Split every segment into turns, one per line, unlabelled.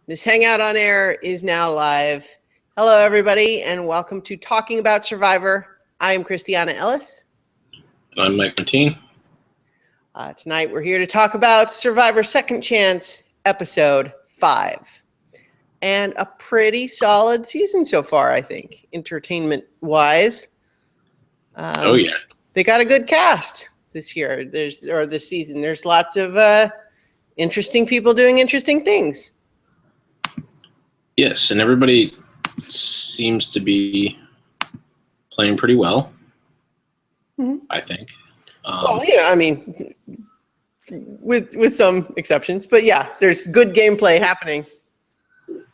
This Hangout on Air is now live. Hello, everybody, and welcome to Talking About Survivor. I am Christiana Ellis.
And I'm Mike Martine.
Tonight, we're here to talk about Survivor Second Chance, Episode 5. And a pretty solid season so far, I think, entertainment-wise.
Oh, yeah.
They got a good cast this year, this season. There's lots of interesting people doing interesting things.
Yes, and everybody seems to be playing pretty well, I think.
Well, I mean, with some exceptions. But yeah, there's good gameplay happening.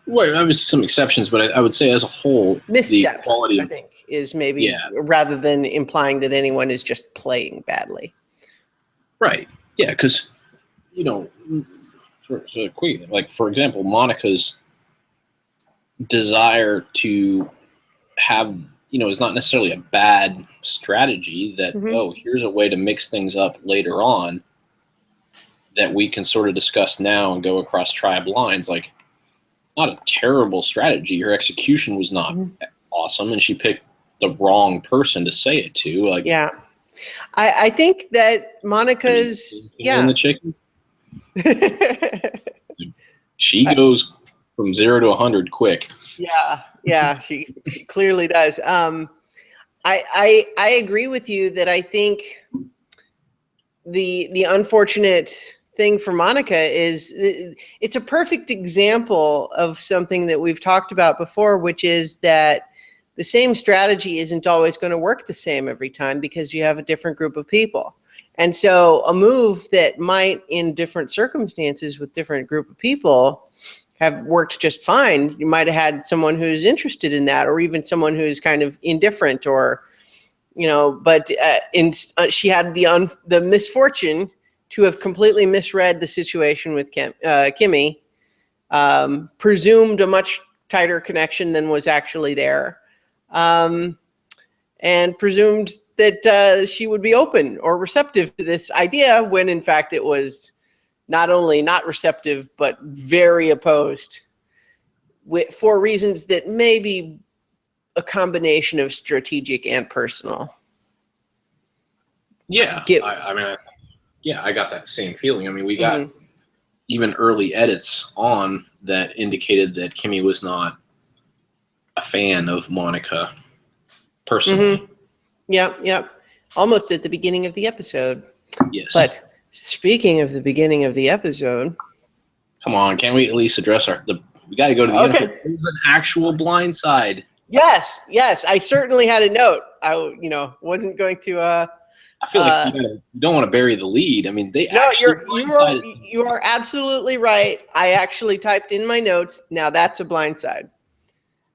Well, obviously some exceptions, but I would say as a whole,
missteps,
the quality,
I think, is maybe rather than implying that anyone is just playing badly.
Right. Yeah, because, for example, Monica's desire to have, is not necessarily a bad strategy that, here's a way to mix things up later on that we can sort of discuss now and go across tribe lines. Like, not a terrible strategy. Her execution was not awesome, and she picked the wrong person to say it to. Like,
yeah. I think that Monica's
the chickens. She goes from 0 to 100 quick.
Yeah, she clearly does. I agree with you that I think the unfortunate thing for Monica is it's a perfect example of something that we've talked about before, which is that the same strategy isn't always going to work the same every time because you have a different group of people. And so a move that might, in different circumstances with different group of people, have worked just fine. You might have had someone who's interested in that, or even someone who's kind of indifferent, or, but she had the misfortune to have completely misread the situation with Kimmy, presumed a much tighter connection than was actually there, and presumed that she would be open or receptive to this idea when, in fact, it was not only not receptive, but very opposed for reasons that may be a combination of strategic and personal.
Yeah, I got that same feeling. I mean, we got even early edits on that indicated that Kimmy was not a fan of Monica personally.
Yep. Almost at the beginning of the episode.
Yes.
But speaking of the beginning of the episode,
come on, can't we at least address we got to go to the end. It was an actual blindside.
Yes, I certainly had a note. I wasn't going to
I feel like you don't want to bury the lead. I mean,
you are absolutely right. I actually typed in my notes. Now that's a blindside.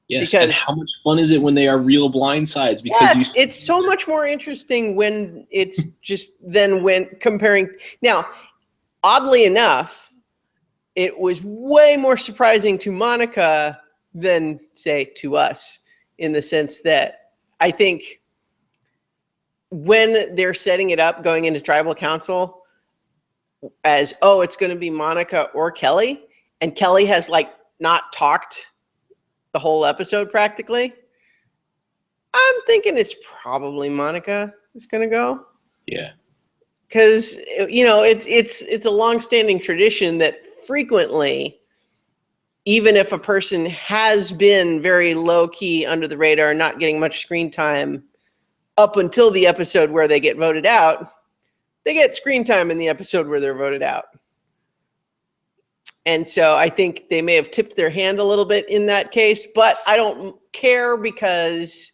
Yes, because, and how much fun is it when they are real blindsides? Because
it's so much more interesting when it's just when comparing. Now, oddly enough, it was way more surprising to Monica than, say, to us, in the sense that I think when they're setting it up going into tribal council as, it's going to be Monica or Kelly, and Kelly has not talked the whole episode practically, I'm thinking it's probably Monica is going to go.
Yeah.
Because, it's a long-standing tradition that frequently, even if a person has been very low-key under the radar, not getting much screen time up until the episode where they get voted out, they get screen time in the episode where they're voted out. And so I think they may have tipped their hand a little bit in that case, but I don't care because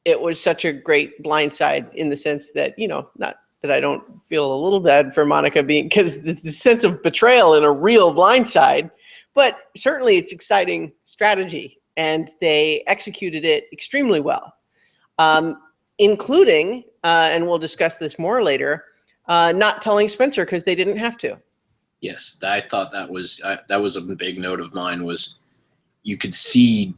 it was such a great blindside in the sense that, not that I don't feel a little bad for Monica because the sense of betrayal in a real blindside, but certainly it's exciting strategy and they executed it extremely well, including, and we'll discuss this more later, not telling Spencer because they didn't have to.
Yes, I thought that was a big note of mine. Was you could see,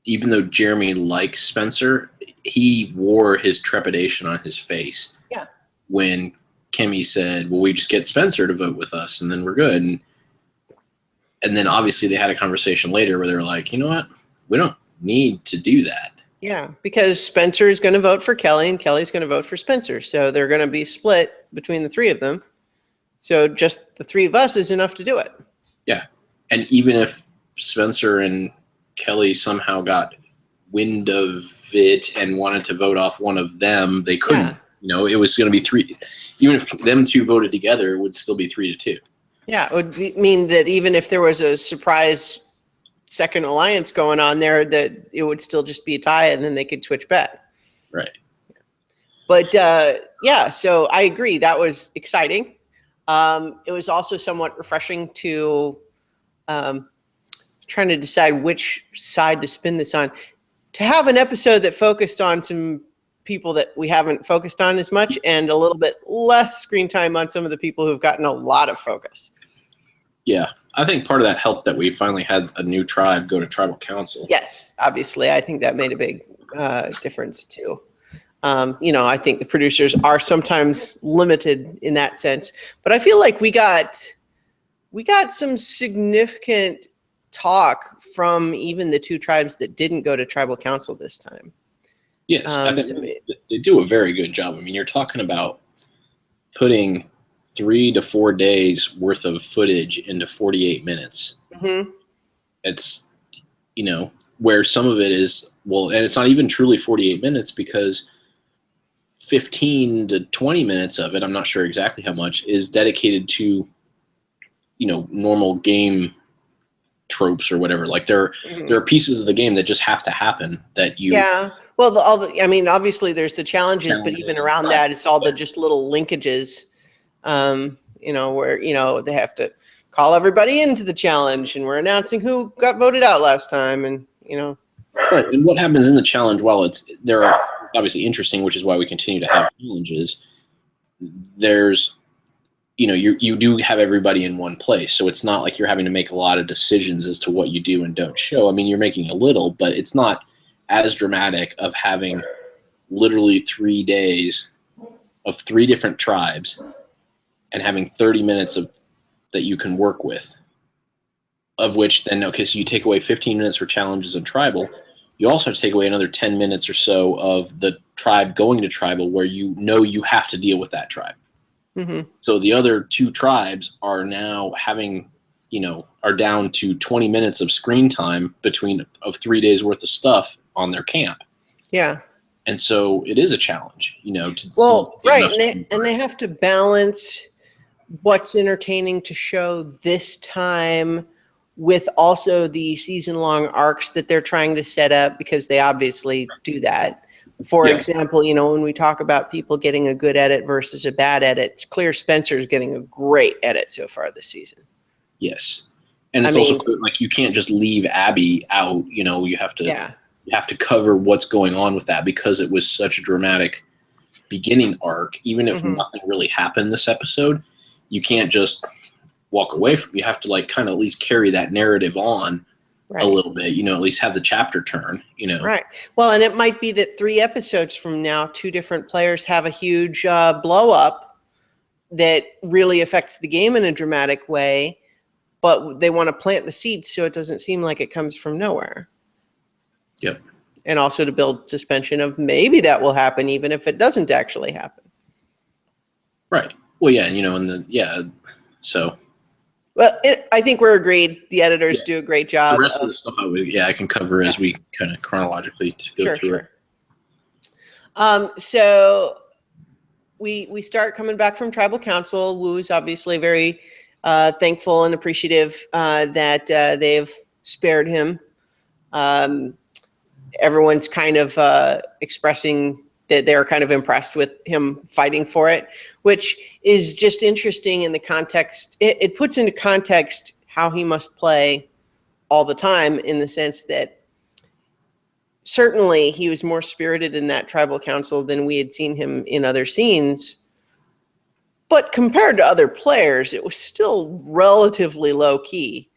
even though Jeremy likes Spencer, he wore his trepidation on his face.
Yeah.
When Kimmy said, "Well, we just get Spencer to vote with us, and then we're good." And then obviously they had a conversation later where they were like, you know what? We don't need to do that.
Yeah, because Spencer is going to vote for Kelly and Kelly's going to vote for Spencer. So they're going to be split between the three of them. So just the three of us is enough to do it.
Yeah. And even if Spencer and Kelly somehow got wind of it and wanted to vote off one of them, they couldn't. Yeah. You know, it was going to be 3. Even if them two voted together, it would still be 3-2.
Yeah, it would mean that even if there was a surprise second alliance going on there, that it would still just be a tie, and then they could switch back.
Right.
But yeah, so I agree. That was exciting. It was also somewhat refreshing to trying to decide which side to spin this on. To have an episode that focused on some people that we haven't focused on as much, and a little bit less screen time on some of the people who've gotten a lot of focus.
Yeah, I think part of that helped that we finally had a new tribe go to tribal council.
Yes, obviously. I think that made a big difference too. You know, I think the producers are sometimes limited in that sense, but I feel like we got some significant talk from even the two tribes that didn't go to tribal council this time.
Yes, I think they do a very good job. I mean, you're talking about putting 3 to 4 days worth of footage into 48 minutes.
Mm-hmm.
It's, you know, where some of it is, well, and it's not even truly 48 minutes because 15 to 20 minutes of it, I'm not sure exactly how much, is dedicated to, you know, normal game tropes or whatever. Like there are pieces of the game that just have to happen that you.
Yeah. Well, I mean, obviously there's the challenges, but even around that, it's all the just little linkages, you know, where, you know, they have to call everybody into the challenge and we're announcing who got voted out last time. And, you know.
Right. And what happens in the challenge, while there are obviously interesting, which is why we continue to have challenges, there's, you know, you do have everybody in one place. So it's not like you're having to make a lot of decisions as to what you do and don't show. I mean, you're making a little, but it's not as dramatic of having literally 3 days of 3 different tribes and having 30 minutes that you can work with, of which then, okay, so you take away 15 minutes for challenges and tribal. You also have to take away another 10 minutes or so of the tribe going to tribal where you know you have to deal with that tribe.
Mm-hmm.
So the other 2 tribes are now having, you know, are down to 20 minutes of screen time of 3 days worth of stuff on their camp.
Yeah.
And so it is a challenge, you know.
Right. And they have to balance what's entertaining to show this time with also the season-long arcs that they're trying to set up, because they obviously do that. For example, you know, when we talk about people getting a good edit versus a bad edit, it's clear Spencer's getting a great edit so far this season.
Yes. And it's also clear, like, you can't just leave Abby out, you know, you have to cover what's going on with that, because it was such a dramatic beginning arc. Even if nothing really happened this episode, you can't just walk away from it. You have to, like, kind of at least carry that narrative on. Right. A little bit, you know, at least have the chapter turn, you know.
Right. Well, and it might be that 3 episodes from now, 2 different players have a huge blow up that really affects the game in a dramatic way, but they want to plant the seeds so it doesn't seem like it comes from nowhere.
Yep.
And also to build suspension of maybe that will happen even if it doesn't actually happen.
Right. Well, yeah, you know, so.
Well, I think we're agreed. The editors do a great job.
The rest of the stuff I can cover as we kind of chronologically go through it.
So we start coming back from tribal council. Wu is obviously very thankful and appreciative that they've spared him. Everyone's kind of expressing that they're kind of impressed with him fighting for it, which is just interesting in the context. It puts into context how he must play all the time, in the sense that certainly he was more spirited in that tribal council than we had seen him in other scenes. But compared to other players, it was still relatively low key.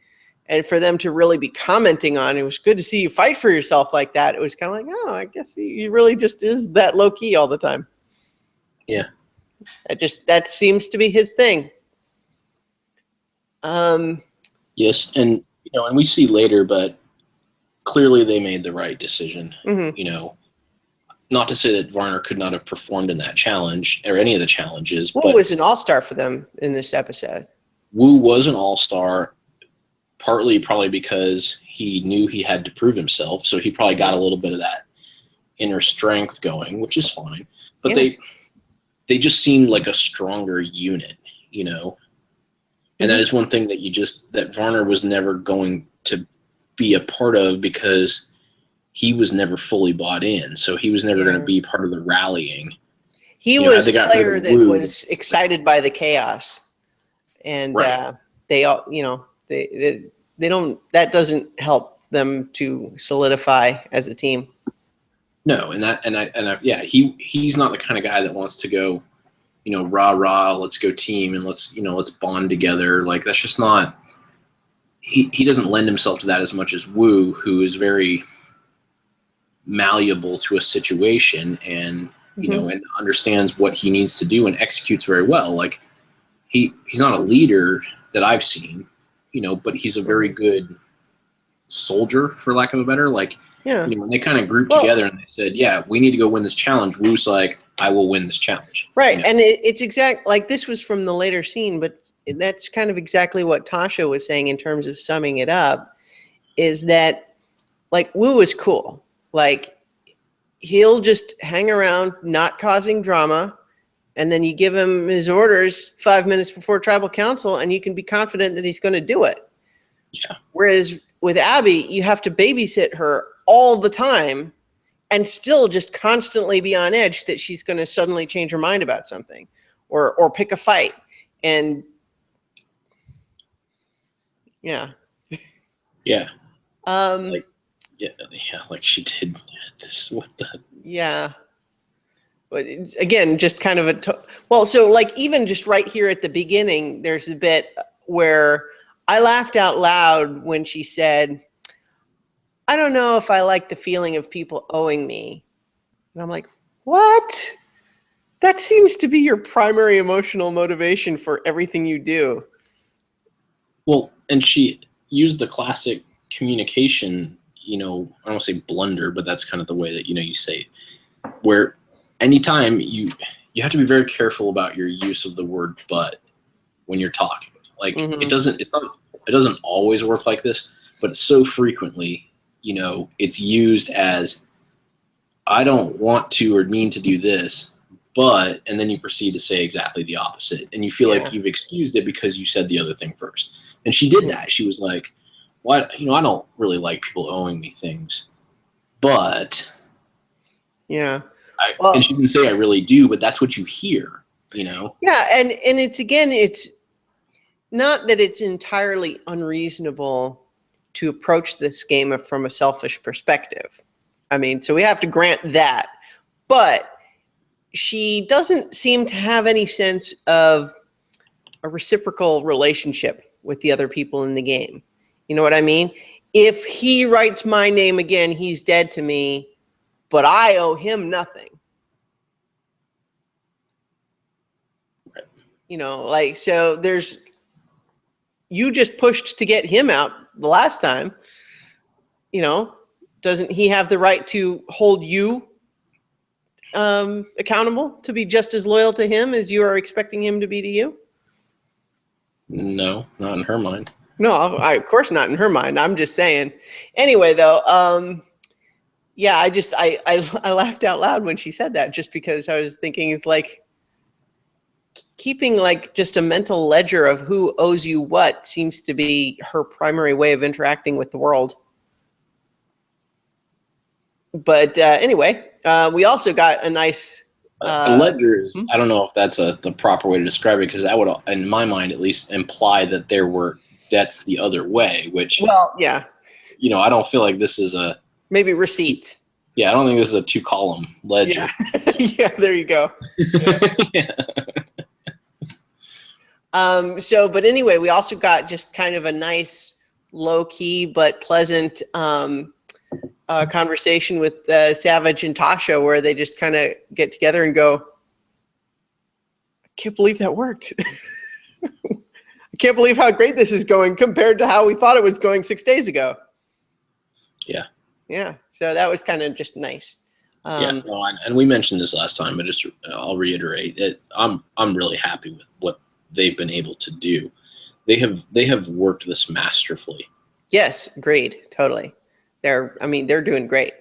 And for them to really be commenting on, it was good to see you fight for yourself like that. It was kind of like, oh, I guess he really just is that low key all the time.
Yeah.
That seems to be his thing.
Yes, and and we see later, but clearly they made the right decision. Not to say that Varner could not have performed in that challenge or any of the challenges,
Wu
but
was an all-star for them in this episode.
Wu was an all-star, partly probably because he knew he had to prove himself, so he probably got a little bit of that inner strength going, which is fine. But they just seemed like a stronger unit, And that is one thing that Varner was never going to be a part of because he was never fully bought in. So he was never going to be part of the rallying.
He was a player that was excited by the chaos. And they all, they don't, that doesn't help them to solidify as a team.
No. He's not the kind of guy that wants to go, rah, rah, let's go team and let's bond together. Like that's just not, he doesn't lend himself to that as much as Wu, who is very malleable to a situation and, and understands what he needs to do and executes very well. Like he's not a leader that I've seen, but he's a very good soldier, for lack of a better, when they kind of grouped together and they said, yeah, we need to go win this challenge. Wu's like, I will win this challenge.
Right. And it's like this was from the later scene, but that's kind of exactly what Tasha was saying in terms of summing it up, is that like Wu is cool. Like he'll just hang around, not causing drama. And then you give him his orders 5 minutes before tribal council and you can be confident that he's going to do it.
Yeah.
Whereas with Abby, you have to babysit her all the time and still just constantly be on edge that she's going to suddenly change her mind about something or pick a fight. And yeah.
Yeah.
Like
she did this. What the?
Yeah. But again, just kind of so like even just right here at the beginning, there's a bit where I laughed out loud when she said, I don't know if I like the feeling of people owing me. And I'm like, what? That seems to be your primary emotional motivation for everything you do.
Well, and she used the classic communication, I don't want to say blunder, but that's kind of the way that, you say it, where anytime you have to be very careful about your use of the word but when you're talking. Like it doesn't always work like this, but so frequently, it's used as I don't want to or mean to do this, but, and then you proceed to say exactly the opposite. And you feel like you've excused it because you said the other thing first. And she did that. She was like, "What? I don't really like people owing me things, but
yeah."
And she didn't say I really do, but that's what you hear,
Yeah, and it's not that it's entirely unreasonable to approach this game from a selfish perspective. I mean, so we have to grant that. But she doesn't seem to have any sense of a reciprocal relationship with the other people in the game. You know what I mean? If he writes my name again, he's dead to me, but I owe him nothing. Right. So you just pushed to get him out the last time. Doesn't he have the right to hold you accountable to be just as loyal to him as you are expecting him to be to you?
No, not in her mind.
No, of course not in her mind. I'm just saying. Anyway, though, yeah, I laughed out loud when she said that, just because I was thinking it's like keeping like just a mental ledger of who owes you what seems to be her primary way of interacting with the world. But anyway, we also got a nice
a ledger is, I don't know if that's the proper way to describe it, because that would, in my mind at least, imply that there were debts the other way, which,
yeah,
I don't feel like this is
maybe receipts.
Yeah, I don't think this is a 2-column ledger.
Yeah, yeah, there you go.
Yeah.
But anyway, we also got just kind of a nice, low-key but pleasant conversation with Savage and Tasha, where they just kind of get together and go, I can't believe that worked. I can't believe how great this is going compared to how we thought it was going 6 days ago.
Yeah.
Yeah. So that was kind of just nice.
Yeah. No, and we mentioned this last time, but just I'll reiterate that I'm really happy with what they've been able to do. They have worked this masterfully.
Yes, agreed. Totally. They're doing great.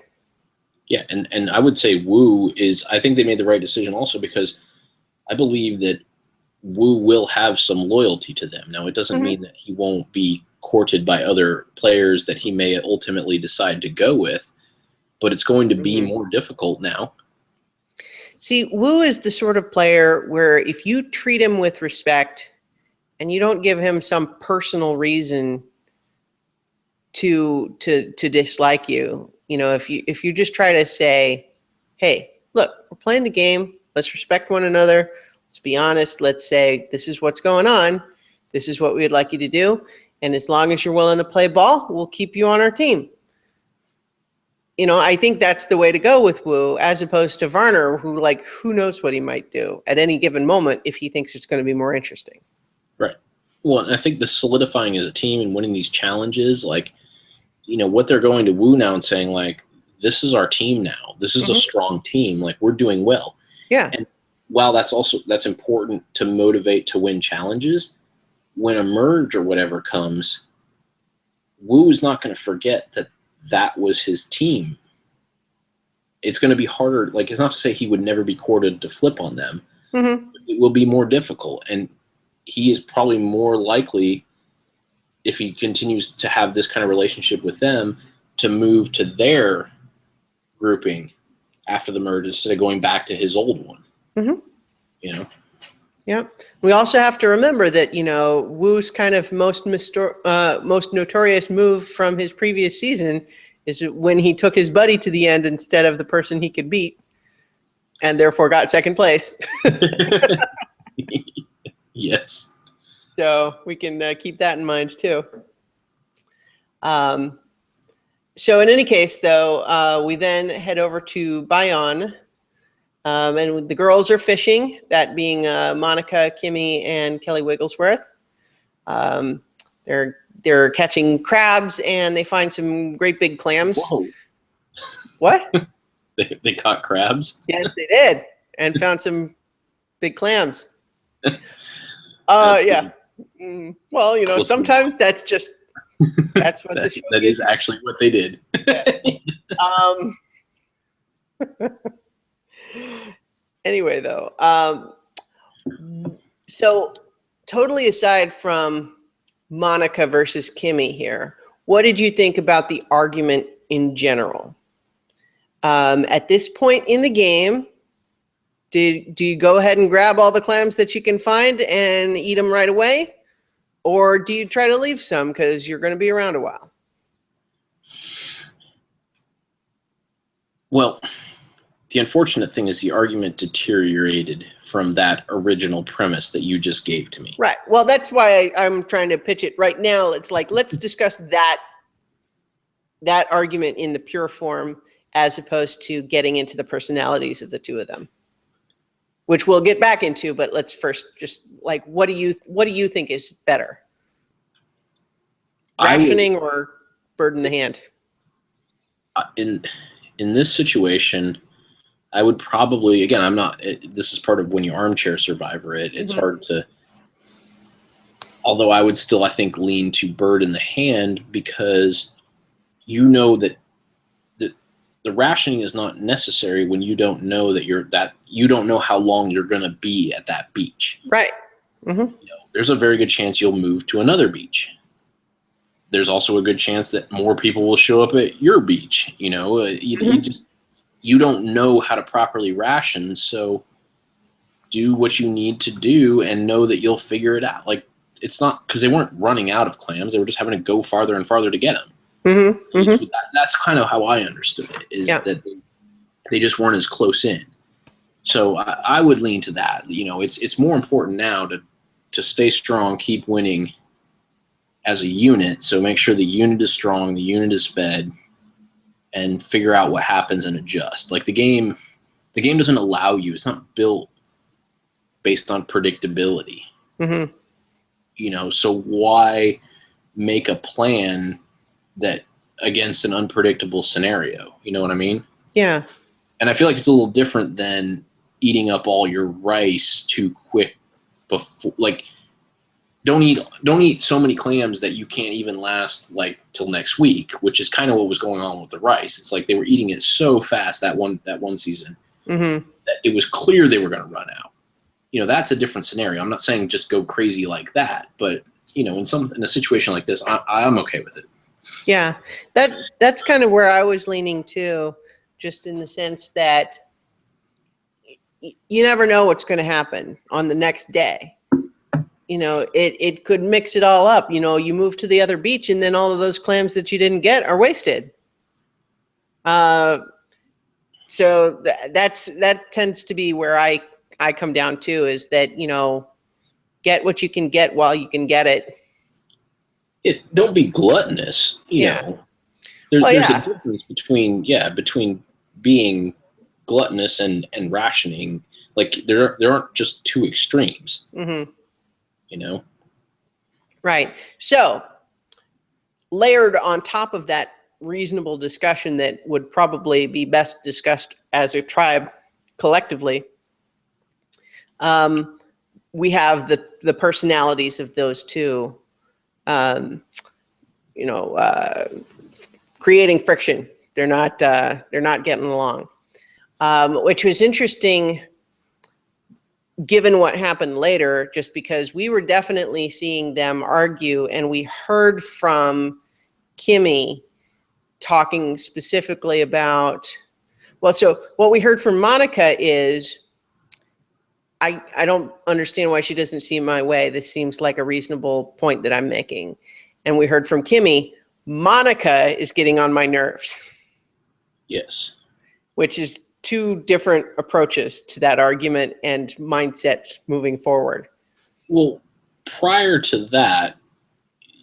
Yeah, and I would say Wu I think they made the right decision also because I believe that Wu will have some loyalty to them. Now, it doesn't mean that he won't be courted by other players that he may ultimately decide to go with, but it's going to be more difficult now.
See, Wu is the sort of player where if you treat him with respect and you don't give him some personal reason to dislike you, if you just try to say, hey, look, we're playing the game. Let's respect one another. Let's be honest. Let's say, this is what's going on. This is what we would like you to do. And as long as you're willing to play ball, we'll keep you on our team. I think that's the way to go with Wu, as opposed to Varner, who knows what he might do at any given moment if he thinks it's going to be more interesting.
Right. Well, and I think the solidifying as a team and winning these challenges, what they're going to Wu now and saying, this is our team now. This is a strong team. We're doing well.
Yeah.
And while that's important to motivate to win challenges, when a merge or whatever comes, Wu is not going to forget that was his team. It's going to be harder. It's not to say he would never be courted to flip on them. It will be more difficult. And he is probably more likely, if he continues to have this kind of relationship with them, to move to their grouping after the merge instead of going back to his old one.
Yeah. We also have to remember that, Wu's kind of most notorious move from his previous season is when he took his buddy to the end instead of the person he could beat, and therefore got second place.
Yes.
So we can keep that in mind too. So in any case, though, we then head over to Bayonne. And the girls are fishing, that being Monica, Kimmy, and Kelly Wigglesworth. They're catching crabs, and they find some great big clams.
Whoa.
What?
They caught crabs?
Yes, they did, and found some big clams. Yeah. Well, sometimes that's what the show
that is actually what they did.
Yes. Anyway, though, so totally aside from Monica versus Kimmy here, what did you think about the argument in general? At this point in the game, do you go ahead and grab all the clams that you can find and eat them right away? Or do you try to leave some because you're going to be around a while?
Well, the unfortunate thing is the argument deteriorated from that original premise that you just gave to me.
Right. Well, that's why I'm trying to pitch it right now. It's let's discuss that argument in the pure form as opposed to getting into the personalities of the two of them, which we'll get back into. But let's first just what do you think is better? Rationing or bird in the hand?
In this situation, I would probably, again, I'm not, this is part of when you armchair survivor it. It's hard to, although I would still, I think, lean to bird in the hand because that the rationing is not necessary when you don't know you don't know how long you're going to be at that beach.
Right.
There's a very good chance you'll move to another beach. There's also a good chance that more people will show up at your beach. You don't know how to properly ration, so do what you need to do and know that you'll figure it out. It's not because they weren't running out of clams; they were just having to go farther and farther to get them. That's kind of how I understood it. That they just weren't as close in. So I would lean to that. It's more important now to stay strong, keep winning as a unit. So make sure the unit is strong, the unit is fed, and figure out what happens and adjust. The game doesn't allow you. It's not built based on predictability. So why make a plan that against an unpredictable scenario? You know what I mean?
Yeah.
And I feel like it's a little different than eating up all your rice too quick before, like, don't eat so many clams that you can't even last like till next week, which is kind of what was going on with the rice. It's like they were eating it so fast that one season that it was clear they were going to run out. That's a different scenario. I'm not saying just go crazy like that, but in a situation like this, I'm okay with it.
Yeah, that's kind of where I was leaning too, just in the sense that you never know what's going to happen on the next day. It could mix it all up. You move to the other beach and then all of those clams that you didn't get are wasted. So that tends to be where I come down to, is that, get what you can get while you can get it.
Don't be gluttonous, you know. There's a difference between being gluttonous and rationing. Like there aren't just two extremes.
Right. So layered on top of that reasonable discussion that would probably be best discussed as a tribe collectively, we have the personalities of those two, creating friction. They're not getting along, which was interesting given what happened later, just because we were definitely seeing them argue, and we heard from Kimmy talking specifically about, so what we heard from Monica is, I don't understand why she doesn't see my way. This seems like a reasonable point that I'm making. And we heard from Kimmy, Monica is getting on my nerves.
Yes.
Which is two different approaches to that argument and mindsets moving forward.
Well, prior to that,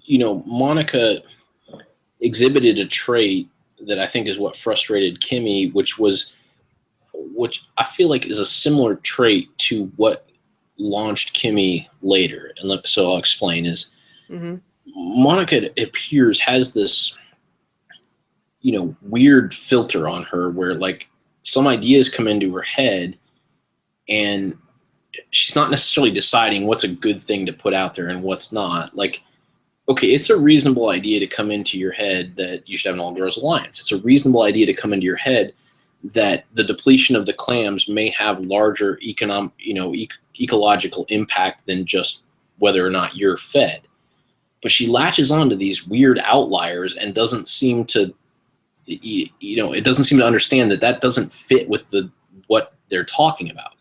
Monica exhibited a trait that I think is what frustrated Kimmy, which I feel like is a similar trait to what launched Kimmy later. And so I'll explain is Monica, it appears, has this, weird filter on her where like some ideas come into her head and she's not necessarily deciding what's a good thing to put out there and what's not. Like, okay, it's a reasonable idea to come into your head that you should have an all-girls alliance. It's a reasonable idea to come into your head that the depletion of the clams may have larger ecological impact than just whether or not you're fed. But she latches on to these weird outliers and doesn't seem to, it doesn't seem to understand that doesn't fit with what they're talking about.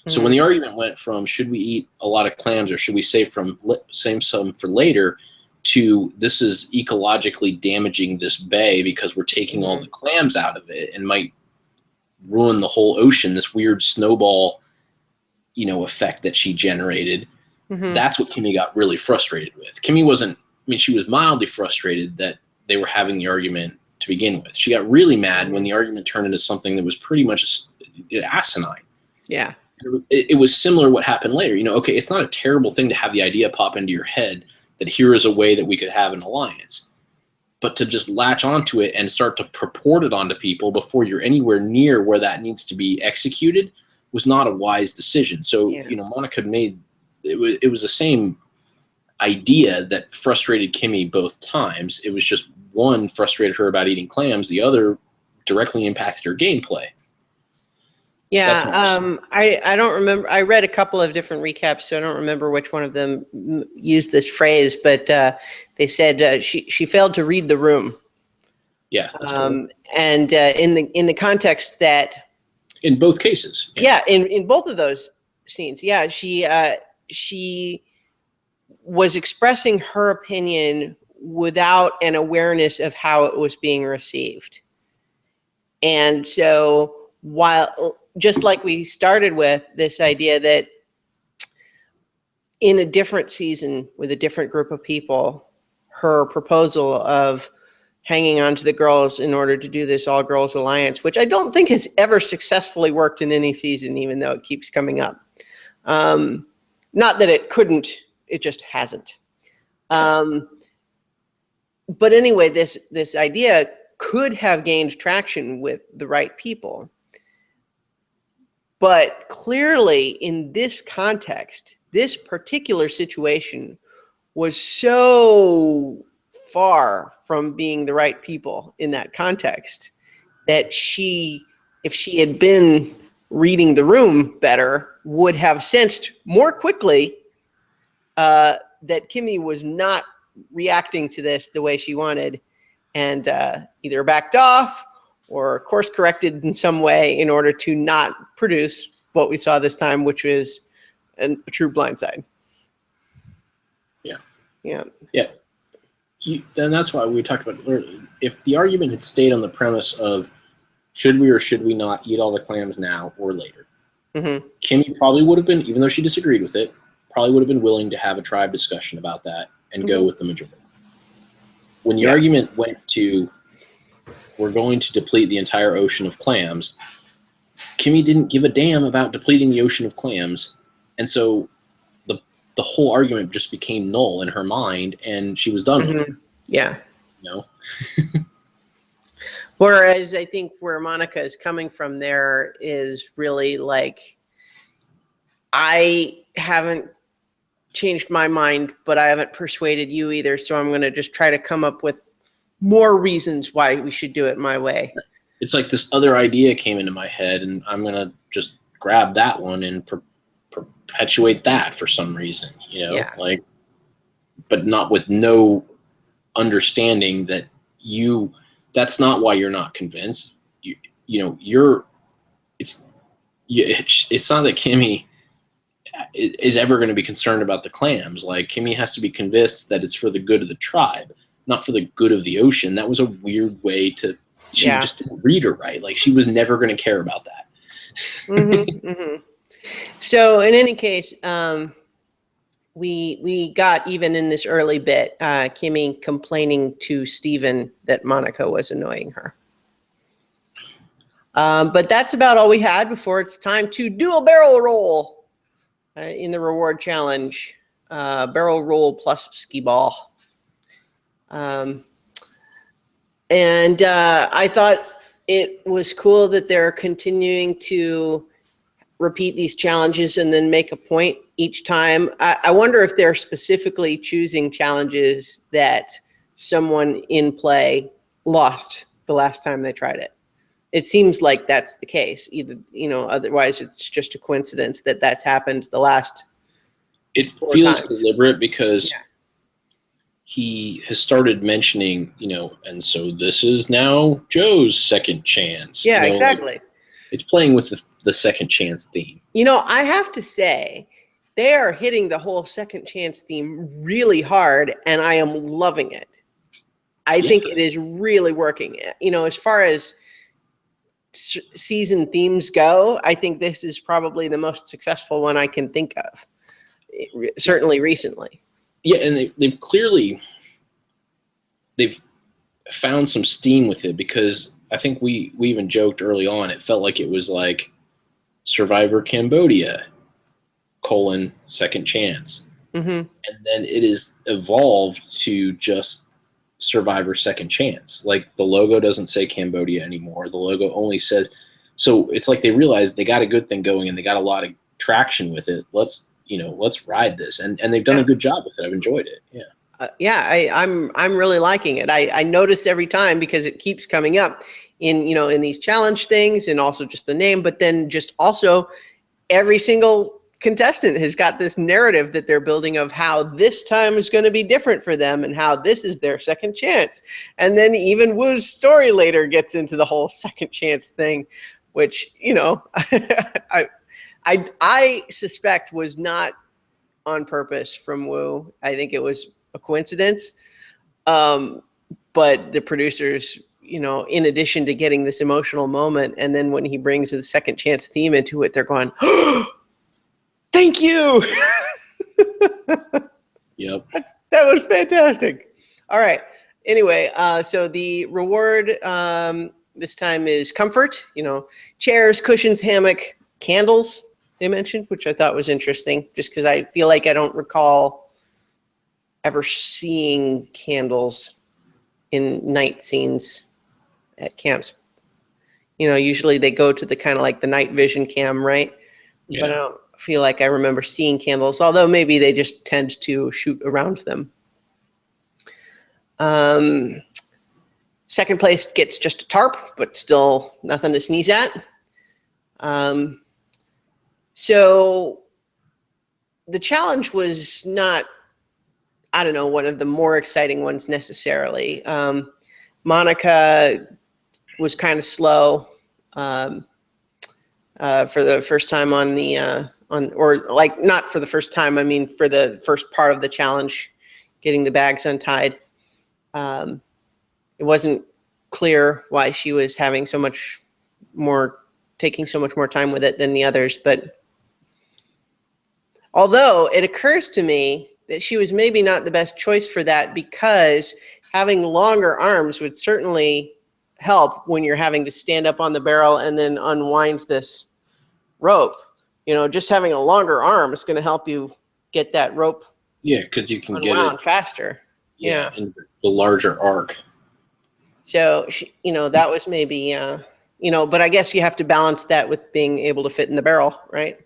So when the argument went from should we eat a lot of clams or should we save some for later, to this is ecologically damaging this bay because we're taking all the clams out of it and might ruin the whole ocean, this weird snowball, effect that she generated. That's what Kimmy got really frustrated with. Kimmy she was mildly frustrated that they were having the argument to begin with. She got really mad when the argument turned into something that was pretty much asinine.
Yeah.
It was similar what happened later. Okay, it's not a terrible thing to have the idea pop into your head that here is a way that we could have an alliance. But to just latch onto it and start to purport it onto people before you're anywhere near where that needs to be executed was not a wise decision. So, Monica made it was the same idea that frustrated Kimmy both times. It was just one frustrated her about eating clams, the other directly impacted her gameplay.
Yeah, I don't remember. I read a couple of different recaps, so I don't remember which one of them used this phrase, but they said she failed to read the room.
Yeah, that's cool.
And in the context that,
in both cases,
in both of those scenes, she was expressing her opinion without an awareness of how it was being received, and so while. Just like we started with this idea that in a different season with a different group of people, her proposal of hanging on to the girls in order to do this all girls alliance, which I don't think has ever successfully worked in any season, even though it keeps coming up. Not that it couldn't It just hasn't. But anyway, this idea could have gained traction with the right people. But clearly in this context, this particular situation was so far from being the right people in that context that if she had been reading the room better, would have sensed more quickly that Kimmy was not reacting to this the way she wanted, and either backed off or course corrected in some way in order to not produce what we saw this time, which was a true blindside. Yeah.
And that's why we talked about it earlier. If the argument had stayed on the premise of should we or should we not eat all the clams now or later, Kimmy probably would have been, even though she disagreed with it, probably would have been willing to have a tribe discussion about that and go with the majority. When the argument went to we're going to deplete the entire ocean of clams, Kimmy didn't give a damn about depleting the ocean of clams, and so the whole argument just became null in her mind, and she was done with it.
Yeah.
You know?
Whereas I think where Monica is coming from there is really like, I haven't changed my mind, but I haven't persuaded you either, so I'm going to just try to come up with more reasons why we should do it my way.
It's like this other idea came into my head, and I'm going to just grab that one and perpetuate that for some reason, you know, like, but not with no understanding that that's not why you're not convinced. It's not that Kimmy is ever going to be concerned about the clams. Like, Kimmy has to be convinced that it's for the good of the tribe, not for the good of the ocean. That was a weird way she just didn't read her right. Like, she was never going to care about that.
So in any case, we got, even in this early bit, Kimmy complaining to Steven that Monica was annoying her. But that's about all we had before it's time to do a barrel roll in the reward challenge. Barrel roll plus skee ball. And I thought it was cool that they're continuing to repeat these challenges and then make a point each time. I wonder if they're specifically choosing challenges that someone in play lost the last time they tried it. It seems like that's the case. Either, otherwise it's just a coincidence that that's happened the last. It feels
deliberate because he has started mentioning, and so this is now Joe's second chance.
Yeah, exactly.
Like, it's playing with the second chance theme.
I have to say, they are hitting the whole second chance theme really hard, and I am loving it. I think it is really working. As far as season themes go, I think this is probably the most successful one I can think of, certainly recently.
Yeah, and they've found some steam with it, because I think we even joked early on, it felt like it was like Survivor Cambodia, second chance. And then it is evolved to just Survivor Second Chance. Like, the logo doesn't say Cambodia anymore. The logo only says, so it's like they realized they got a good thing going and they got a lot of traction with it. Let's ride this. And they've done a good job with it. I've enjoyed it.
I'm really liking it. I notice every time, because it keeps coming up in these challenge things, and also just the name, but then just also every single contestant has got this narrative that they're building of how this time is going to be different for them and how this is their second chance. And then even Woo's story later gets into the whole second chance thing, which, I suspect was not on purpose from Woo. I think it was a coincidence. But the producers, in addition to getting this emotional moment, and then when he brings the second chance theme into it, they're going, oh, thank you.
Yep.
That was fantastic. All right. Anyway, so the reward this time is comfort, chairs, cushions, hammock, candles they mentioned, which I thought was interesting, just because I feel like I don't recall ever seeing candles in night scenes at camps. You know, usually they go to the kind of like the night vision cam, right?
Yeah.
But I don't feel like I remember seeing candles, although maybe they just tend to shoot around them. Second place gets just a tarp, but still nothing to sneeze at. So the challenge was not, I don't know, one of the more exciting ones necessarily. Monica was kind of slow for the first time on the or like not for the first time. I mean, for the first part of the challenge, getting the bags untied. It wasn't clear why she was having so much more, taking so much more time with it than the others. But although it occurs to me that she was maybe not the best choice for that, because having longer arms would certainly help when you're having to stand up on the barrel and then unwind this rope. You know, just having a longer arm is going to help you get that rope.
Yeah, because you can get it
faster. Yeah,
in the larger arc.
So, you know, that was maybe, you know, but I guess you have to balance that with being able to fit in the barrel, right?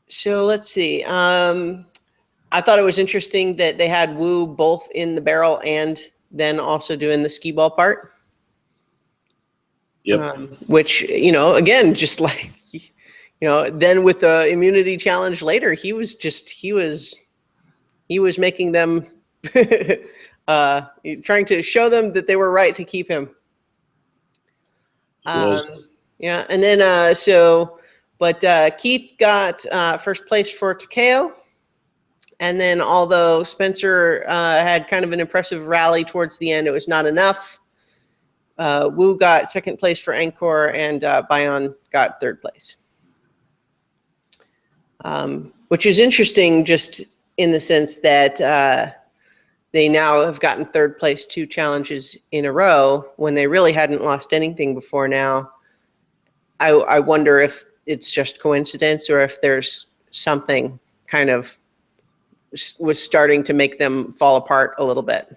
So let's see. I thought it was interesting that they had Wu both in the barrel and then also doing the skee ball part.
Yep.
Which, you know, again, just like, you know, then with the immunity challenge later, he was making them trying to show them that they were right to keep him. Yeah, and then Keith got first place for Takeo, and then although Spencer had kind of an impressive rally towards the end, it was not enough. Wu got second place for Angkor, and Bayon got third place, which is interesting just in the sense that they now have gotten third place 2 challenges in a row when they really hadn't lost anything before now. I wonder if it's just coincidence or if there's something kind of was starting to make them fall apart a little bit.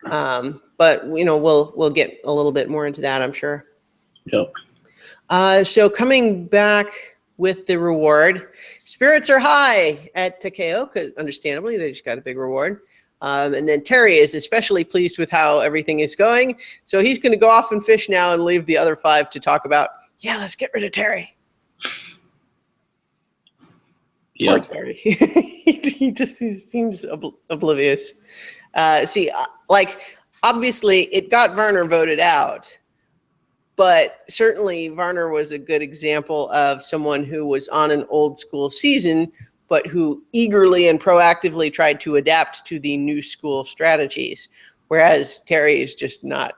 But, you know, we'll get a little bit more into that, I'm sure.
Yep.
So coming back with the reward, spirits are high at Takeo, because understandably they just got a big reward. And then Terry is especially pleased with how everything is going. So he's going to go off and fish now and leave the other 5 to talk about, yeah, let's get rid of Terry.
Yeah.
Poor Terry. he seems oblivious. Like, obviously it got Varner voted out. But certainly Varner was a good example of someone who was on an old school season, but who eagerly and proactively tried to adapt to the new school strategies. Whereas Terry is just not.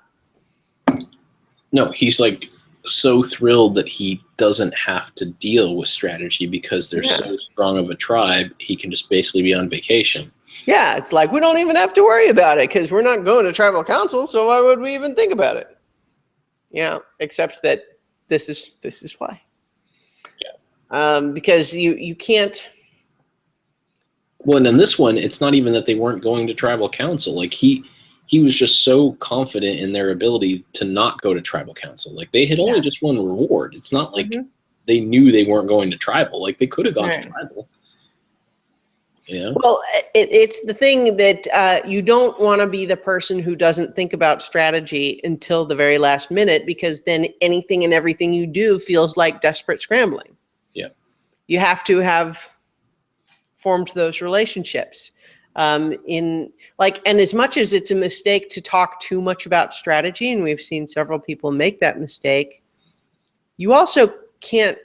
No, he's like so thrilled that he doesn't have to deal with strategy because they're so strong of a tribe. He can just basically be on vacation.
Yeah, it's like we don't even have to worry about it because we're not going to tribal council. So why would we even think about it? Yeah, except that this is why. Yeah. Because you can't.
Well, and in this one, it's not even that they weren't going to tribal council. Like he was just so confident in their ability to not go to tribal council. Like they had only just won reward. It's not like they knew they weren't going to tribal. Like they could have gone to tribal. Yeah.
Well, it's the thing that you don't want to be the person who doesn't think about strategy until the very last minute, because then anything and everything you do feels like desperate scrambling.
Yeah.
You have to have formed those relationships. And as much as it's a mistake to talk too much about strategy, and we've seen several people make that mistake, you also can't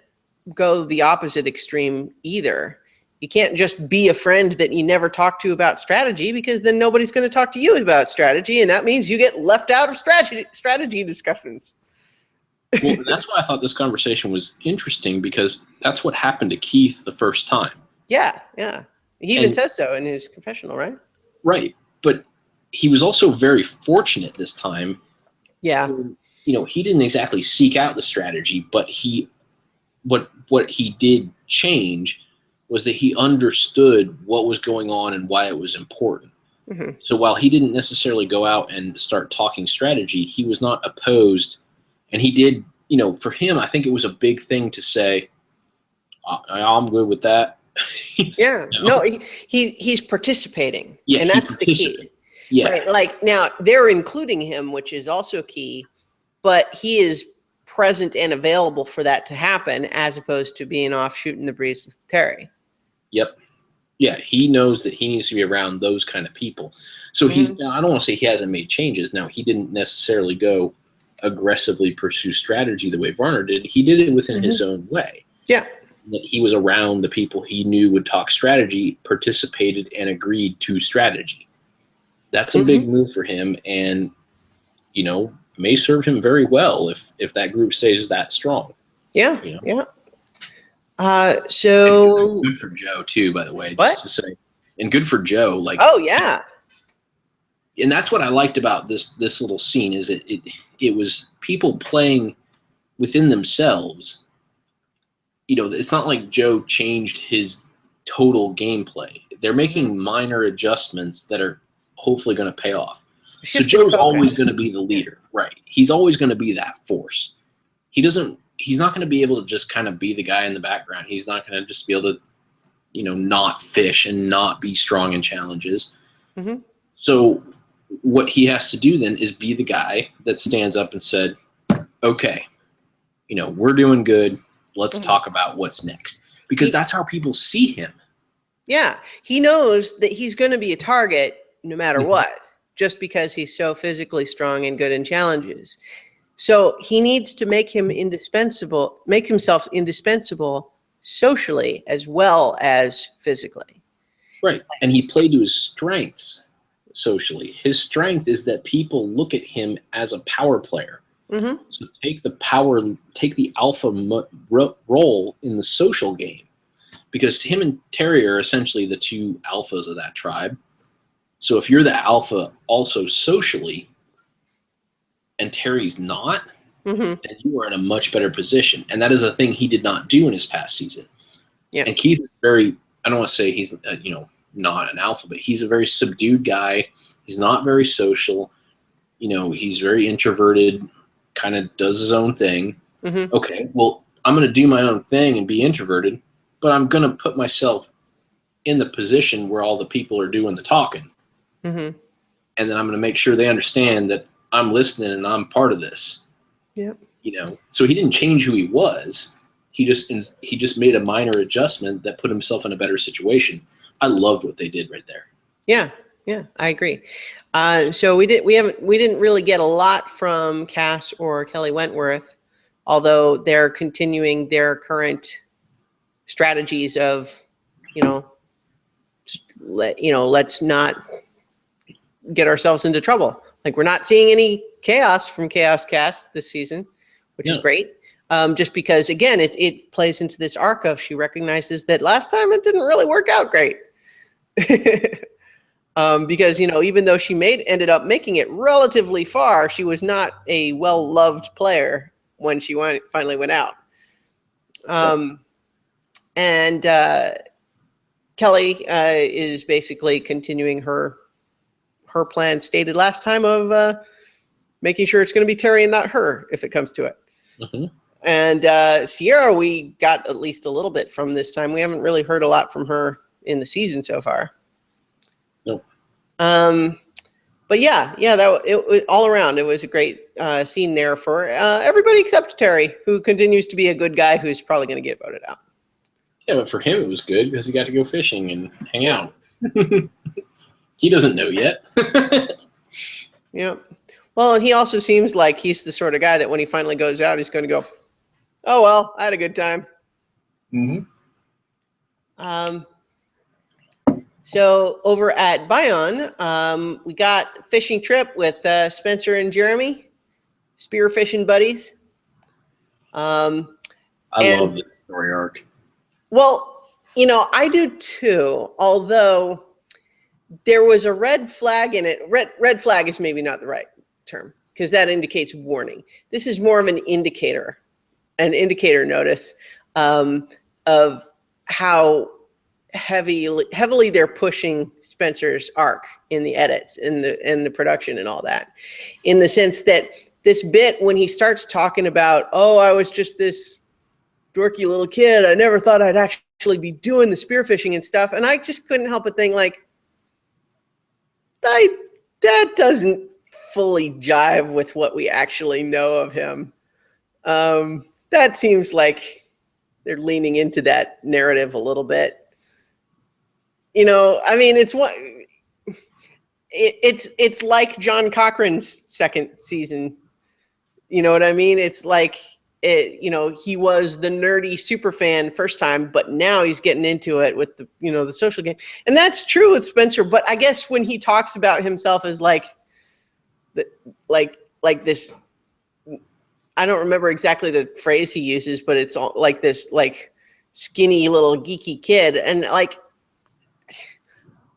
go the opposite extreme either. You can't just be a friend that you never talk to about strategy, because then nobody's going to talk to you about strategy, and that means you get left out of strategy discussions.
Well, that's why I thought this conversation was interesting, because that's what happened to Keith the first time.
Yeah. He even says so in his confessional, right?
Right. But he was also very fortunate this time.
Yeah.
You know, he didn't exactly seek out the strategy, but he what he did change was that he understood what was going on and why it was important.
Mm-hmm.
So while he didn't necessarily go out and start talking strategy, he was not opposed. And he did, for him, I think it was a big thing to say, I'm good with that.
Yeah. No, he's participating.
Yeah,
and that's the key.
Yeah.
Right. Like now they're including him, which is also key, but he is present and available for that to happen as opposed to being off shooting the breeze with Terry.
Yep. Yeah, he knows that he needs to be around those kind of people. So I don't want to say he hasn't made changes. Now, he didn't necessarily go aggressively pursue strategy the way Varner did. He did it within his own way.
Yeah.
That he was around the people he knew would talk strategy, participated, and agreed to strategy. That's a big move for him, and, may serve him very well if that group stays that strong.
Yeah. Yeah.
So good for Joe too, by the way, just to say, and good for Joe. Like,
oh yeah,
and that's what I liked about this little scene is it was people playing within themselves. It's not like Joe changed his total gameplay. They're making minor adjustments that are hopefully going to pay off. So Joe's always going to be the leader, right? He's always going to be that force. He's not going to be able to just kind of be the guy in the background. He's not going to just be able to, not fish and not be strong in challenges.
Mm-hmm.
So what he has to do then is be the guy that stands up and said, okay, we're doing good. Let's talk about what's next. Because that's how people see him.
Yeah. He knows that he's going to be a target no matter what, just because he's so physically strong and good in challenges. So he needs to make himself indispensable socially as well as physically.
Right. And he played to his strengths socially. His strength is that people look at him as a power player. Mm-hmm. So take the alpha role in the social game, because him and Terry are essentially the two alphas of that tribe. So if you're the alpha also socially, and Terry's not, then you are in a much better position. And that is a thing he did not do in his past season. Yeah. And Keith is I don't want to say he's, not an alpha, but he's a very subdued guy. He's not very social. He's very introverted, kind of does his own thing. Mm-hmm. Okay, well, I'm going to do my own thing and be introverted, but I'm going to put myself in the position where all the people are doing the talking. Mm-hmm. And then I'm going to make sure they understand that I'm listening and I'm part of this.
Yep.
So he didn't change who he was. He just made a minor adjustment that put himself in a better situation. I loved what they did right there.
Yeah, I agree. So we didn't really get a lot from Cass or Kelly Wentworth, although they're continuing their current strategies of, let's not get ourselves into trouble. Like, we're not seeing any chaos from Chaos Cass this season, which is great. Just because, again, it plays into this arc of she recognizes that last time it didn't really work out great. Because, even though she ended up making it relatively far, she was not a well-loved player when she finally went out. And Kelly is basically continuing her plan stated last time of making sure it's going to be Terry and not her if it comes to it. Mm-hmm. And Sierra, we got at least a little bit from this time. We haven't really heard a lot from her in the season so far.
Nope.
But it all around, it was a great scene there for everybody except Terry, who continues to be a good guy who's probably going to get voted out.
Yeah, but for him it was good because he got to go fishing and hang out. He doesn't know yet.
Yeah. Well, and he also seems like he's the sort of guy that when he finally goes out, he's going to go, oh, well, I had a good time. Mm-hmm. So over at Bion, we got fishing trip with Spencer and Jeremy, spear fishing buddies.
I love this story arc.
Well, I do too, although there was a red flag in it. Red flag is maybe not the right term because that indicates warning. This is more of an indicator notice of how heavily they're pushing Spencer's arc in the edits and the production and all that, in the sense that this bit when he starts talking about, oh, I was just this dorky little kid, I never thought I'd actually be doing the spearfishing and stuff, and I just couldn't help but think, like, that doesn't fully jive with what we actually know of him. That seems like they're leaning into that narrative a little bit. You know, I mean, it's like John Cochran's second season. You know what I mean? It's like, he was the nerdy super fan first time, but now he's getting into it with the social game. And that's true with Spencer. But I guess when he talks about himself as like this, I don't remember exactly the phrase he uses, but it's all like this, like, skinny little geeky kid. And like,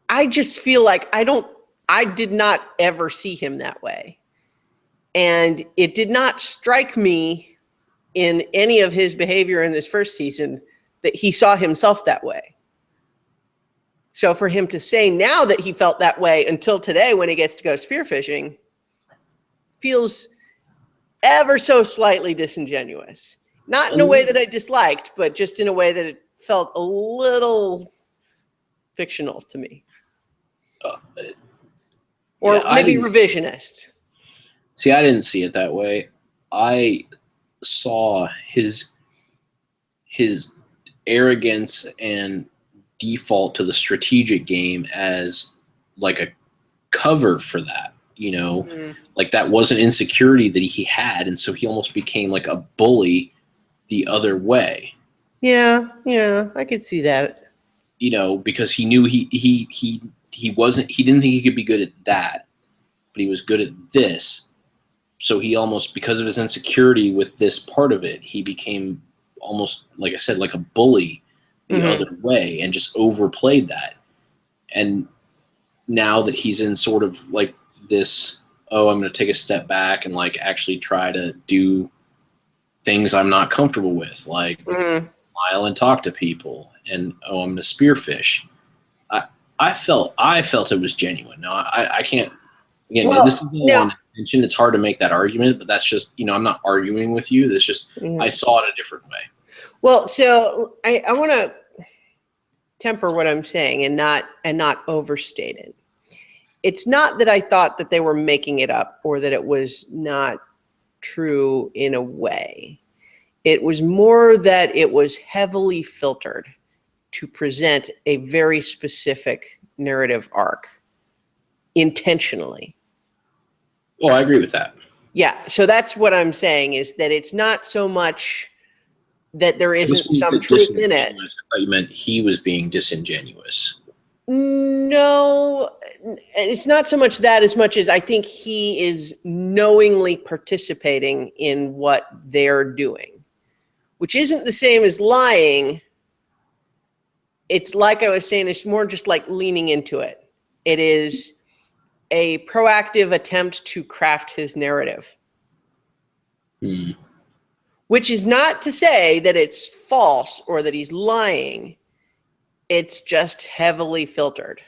I just feel like I did not ever see him that way. And it did not strike me in any of his behavior in this first season that he saw himself that way. So for him to say now that he felt that way until today when he gets to go spearfishing feels ever so slightly disingenuous. Not in a way that I disliked, but just in a way that it felt a little fictional to me. Or maybe revisionist.
See, I didn't see it that way. I saw his arrogance and default to the strategic game as like a cover for that, like that was an insecurity that he had. And so he almost became like a bully the other way.
Yeah. I could see that.
Because he knew he didn't think he could be good at that, but he was good at this. So he almost, because of his insecurity with this part of it, he became almost, like I said, like a bully the other way and just overplayed that. And now that he's in sort of like this, I'm going to take a step back and like actually try to do things I'm not comfortable with, like smile and talk to people, and I'm going to spearfish. I felt it was genuine. No, I can't. Again, this is no intention. It's hard to make that argument, but that's just, I'm not arguing with you. That's just, I saw it a different way.
Well, so I want to temper what I'm saying and not overstate it. It's not that I thought that they were making it up or that it was not true in a way. It was more that it was heavily filtered to present a very specific narrative arc intentionally.
Oh, I agree with that.
Yeah, so that's what I'm saying, is that it's not so much that there isn't some truth in it. I
thought you meant he was being disingenuous.
No, it's not so much that as much as I think he is knowingly participating in what they're doing, which isn't the same as lying. It's like I was saying, it's more just like leaning into it. It is a proactive attempt to craft his narrative. Which is not to say that it's false or that he's lying. It's just heavily filtered.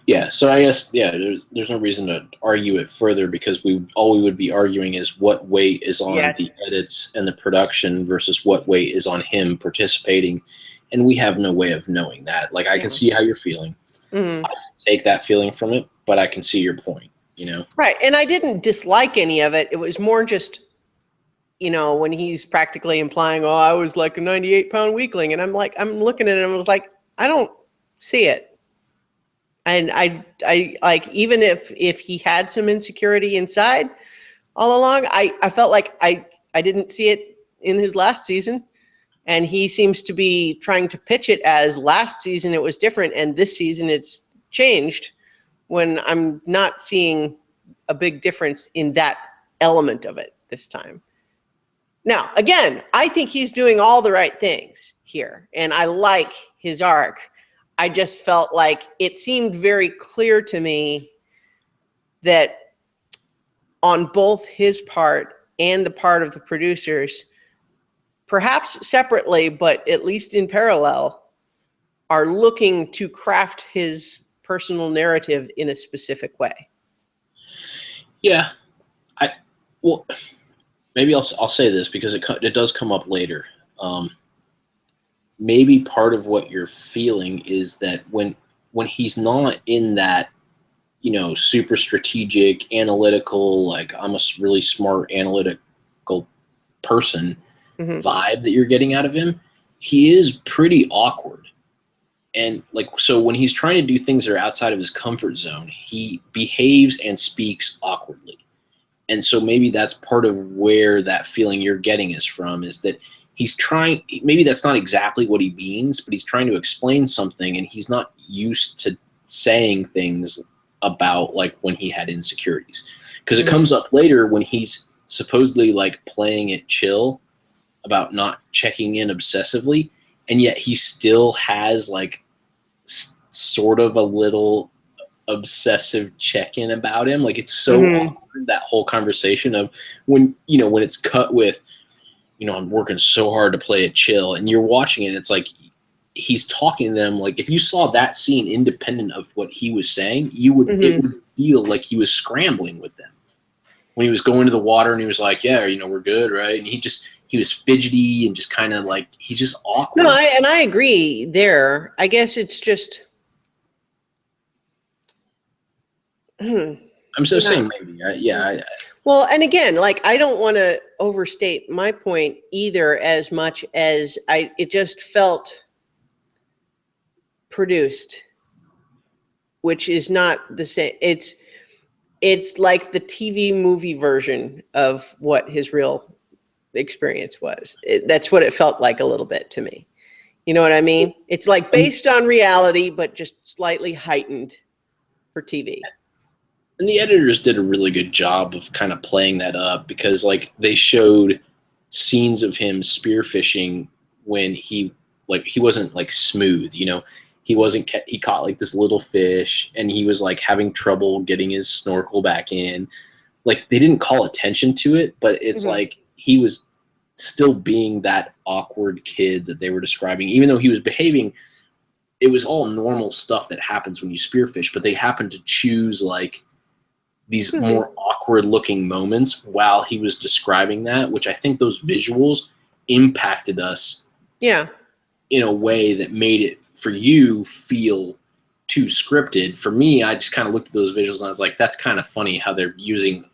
Yeah, so I guess, there's no reason to argue it further, because all we would be arguing is what weight is on the edits and the production versus what weight is on him participating, and we have no way of knowing that. Like, I can see how you're feeling. I don't take that feeling from it, but I can see your point, Right,
and I didn't dislike any of it. It was more just, when he's practically implying, I was like a 98-pound weakling, and I'm looking at it and I was like, I don't see it. And I like, even if he had some insecurity inside all along, I felt like I didn't see it in his last season. And he seems to be trying to pitch it as last season it was different and this season it's changed, when I'm not seeing a big difference in that element of it this time. Now, again, I think he's doing all the right things here, and I like his arc. I just felt like it seemed very clear to me that on both his part and the part of the producers, perhaps separately, but at least in parallel, are looking to craft his personal narrative in a specific way.
Yeah. Well, maybe I'll say this because it does come up later. Maybe part of what you're feeling is that when he's not in that, super strategic, analytical, like I'm a really smart, analytical person vibe that you're getting out of him, he is pretty awkward. And so when he's trying to do things that are outside of his comfort zone, he behaves and speaks awkwardly. And so maybe that's part of where that feeling you're getting is from, is that he's trying, maybe that's not exactly what he means, but he's trying to explain something and he's not used to saying things about when he had insecurities. Because it comes up later when he's supposedly playing it chill about not checking in obsessively, and yet he still has sort of a little obsessive check-in about him. It's so awkward, that whole conversation of when it's cut with, I'm working so hard to play it chill, and you're watching it, it's he's talking to them. If you saw that scene independent of what he was saying, it would feel like he was scrambling with them. When he was going to the water and he was like, yeah, we're good, right? And he was fidgety and just kind of he's just awkward.
No, I agree there. I guess it's just,
I'm just saying maybe.
Well, and again, I don't want to overstate my point either, as much as it just felt produced, which is not the same. It's like the TV movie version of what his real experience was. That's what it felt like a little bit to me. You know what I mean? It's based on reality, but just slightly heightened for TV.
And the editors did a really good job of kind of playing that up, because they showed scenes of him spearfishing when he wasn't smooth, he caught this little fish and he was like having trouble getting his snorkel back in. Like they didn't call attention to it, but it's like he was still being that awkward kid that they were describing, even though he was behaving. It was all normal stuff that happens when you spearfish, but they happened to choose like these more awkward looking moments while he was describing that, which I think those visuals impacted us in a way that made it for you feel too scripted. For me, I just kind of looked at those visuals and I was like, that's kind of funny how they're using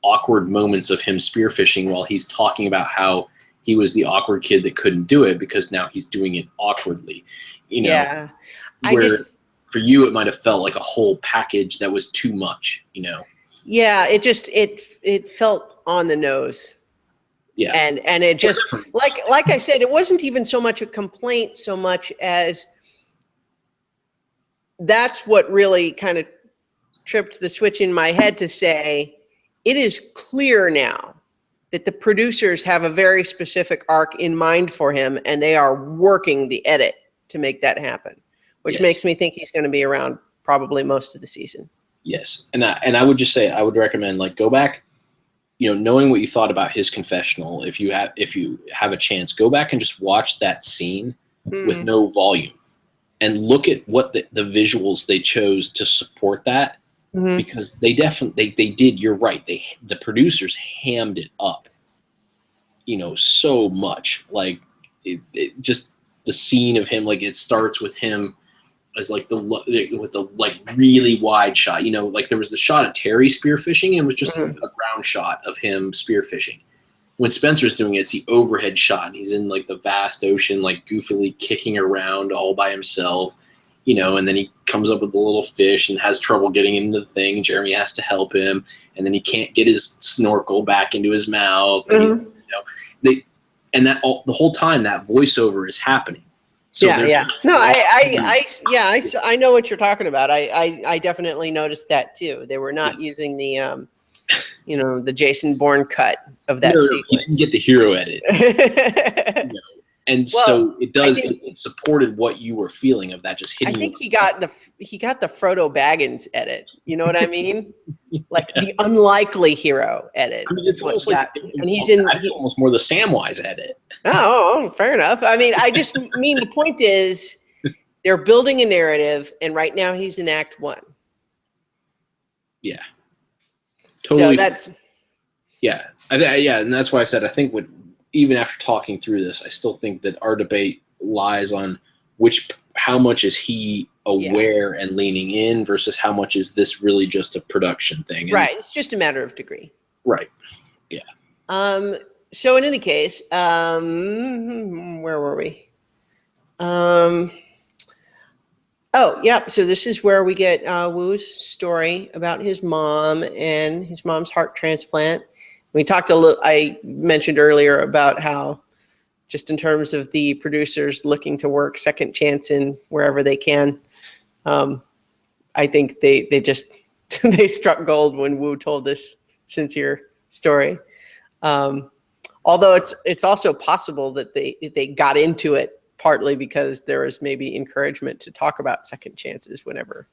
awkward moments of him spearfishing while he's talking about how he was the awkward kid that couldn't do it because now he's doing it awkwardly, you know.
Yeah.
Where for you it might have felt like a whole package that was too much, you know.
Yeah, it felt on the nose.
Yeah.
And it just like I said, it wasn't even so much a complaint so much as that's what really kind of tripped the switch in my head to say it is clear now that the producers have a very specific arc in mind for him and they are working the edit to make that happen, which makes me think he's going to be around probably most of the season.
Yes. And I would just say, I would recommend like go back, you know, knowing what you thought about his confessional. If you have a chance, go back and just watch that scene with no volume and look at what the visuals they chose to support that. Because they did. You're right. The producers hammed it up, you know, so much. Like it just the scene of him, like it starts with him as like with the like really wide shot. You know, like there was the shot of Terry spearfishing, and it was just a ground shot of him spearfishing. When Spencer's doing it, it's the overhead shot, and he's in like the vast ocean, like goofily kicking around all by himself. You know, and then he comes up with a little fish and has trouble getting into the thing. Jeremy has to help him, and then he can't get his snorkel back into his mouth. And the whole time that voiceover is happening. So
No, I know what you're talking about. I definitely noticed that too. They were not using the the Jason Bourne cut of that sequence.
You didn't get the hero edit. And so it supported what you were feeling of that just hitting.
I think he got the Frodo Baggins edit. You know what I mean? Like the unlikely hero edit.
I mean, it's almost like,
and he's in.
I feel almost more the Samwise edit.
Oh, fair enough. I mean, I just mean the point is they're building a narrative, and right now he's in Act 1.
Yeah. Totally.
So that's.
Yeah, and that's why I said I think even after talking through this, I still think that our debate lies on how much is he aware and leaning in versus how much is this really just a production thing.
Right, it's just a matter of degree.
Right. Yeah.
So in any case, where were we? Oh yeah. So this is where we get Woo's story about his mom and his mom's heart transplant. We talked a little. I mentioned earlier about how, just in terms of the producers looking to work second chance in wherever they can, I think they just they struck gold when Wu told this sincere story. Although it's also possible that they got into it partly because there was maybe encouragement to talk about second chances whenever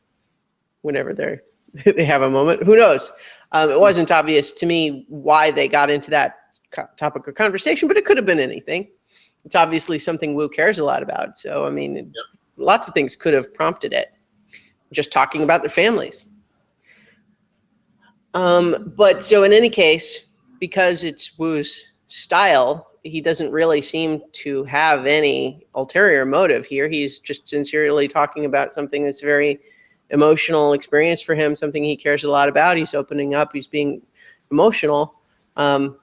they have a moment. Who knows? It wasn't obvious to me why they got into that topic of conversation, but it could have been anything. It's obviously something Wu cares a lot about. So, I mean, lots of things could have prompted it. Just talking about their families. But so in any case, because it's Wu's style, he doesn't really seem to have any ulterior motive here. He's just sincerely talking about something that's a very emotional experience for him, something he cares a lot about. He's opening up, he's being emotional. And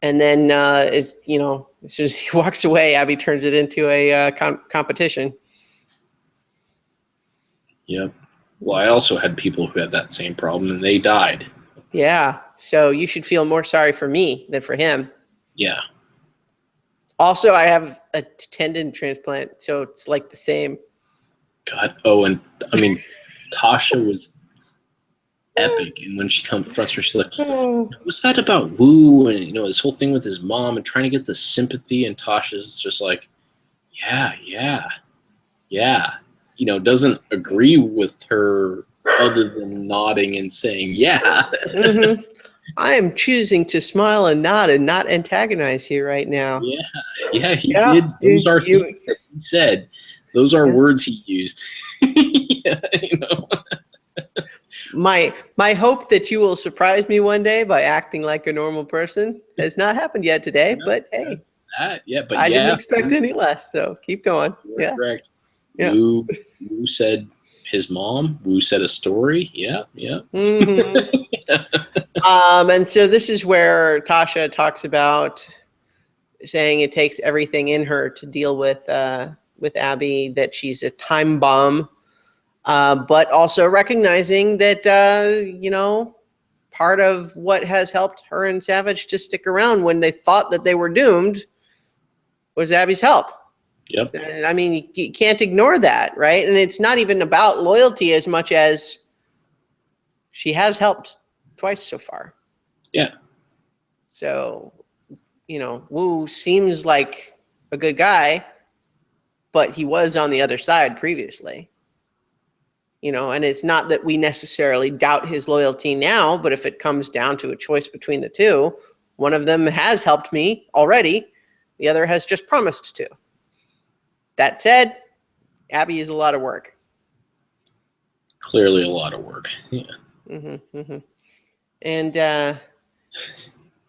then, as soon as he walks away, Abby turns it into a competition.
Yep. Well, I also had people who had that same problem, and they died.
Yeah. So you should feel more sorry for me than for him.
Yeah.
Also, I have a tendon transplant, so it's like the same.
God. Oh, and I mean, Tasha was epic. And when she confronts her, she's like, what's that about Wu? And, this whole thing with his mom and trying to get the sympathy. And Tasha's just like, yeah. Doesn't agree with her other than nodding and saying, yeah.
Mm-hmm. I am choosing to smile and nod and not antagonize you right now.
Yeah, he did. Those are things that he said. Those are words he used.
My hope that you will surprise me one day by acting like a normal person has not happened yet today, but hey.
I
didn't expect any less, so keep going.
You're correct. Yeah. Wu said his mom. Wu said a story. Yeah.
Mm-hmm. And so this is where Tasha talks about saying it takes everything in her to deal with Abby, that she's a time bomb, but also recognizing that part of what has helped her and Savage to stick around when they thought that they were doomed was Abby's help.
Yep.
And I mean, you can't ignore that, right? And it's not even about loyalty as much as she has helped twice so far.
Yeah.
So, Wu seems like a good guy, but he was on the other side previously. And it's not that we necessarily doubt his loyalty now, but if it comes down to a choice between the two, one of them has helped me already. The other has just promised to. That said, Abby is a lot of work.
Clearly a lot of work. Yeah.
Mm-hmm, mm-hmm.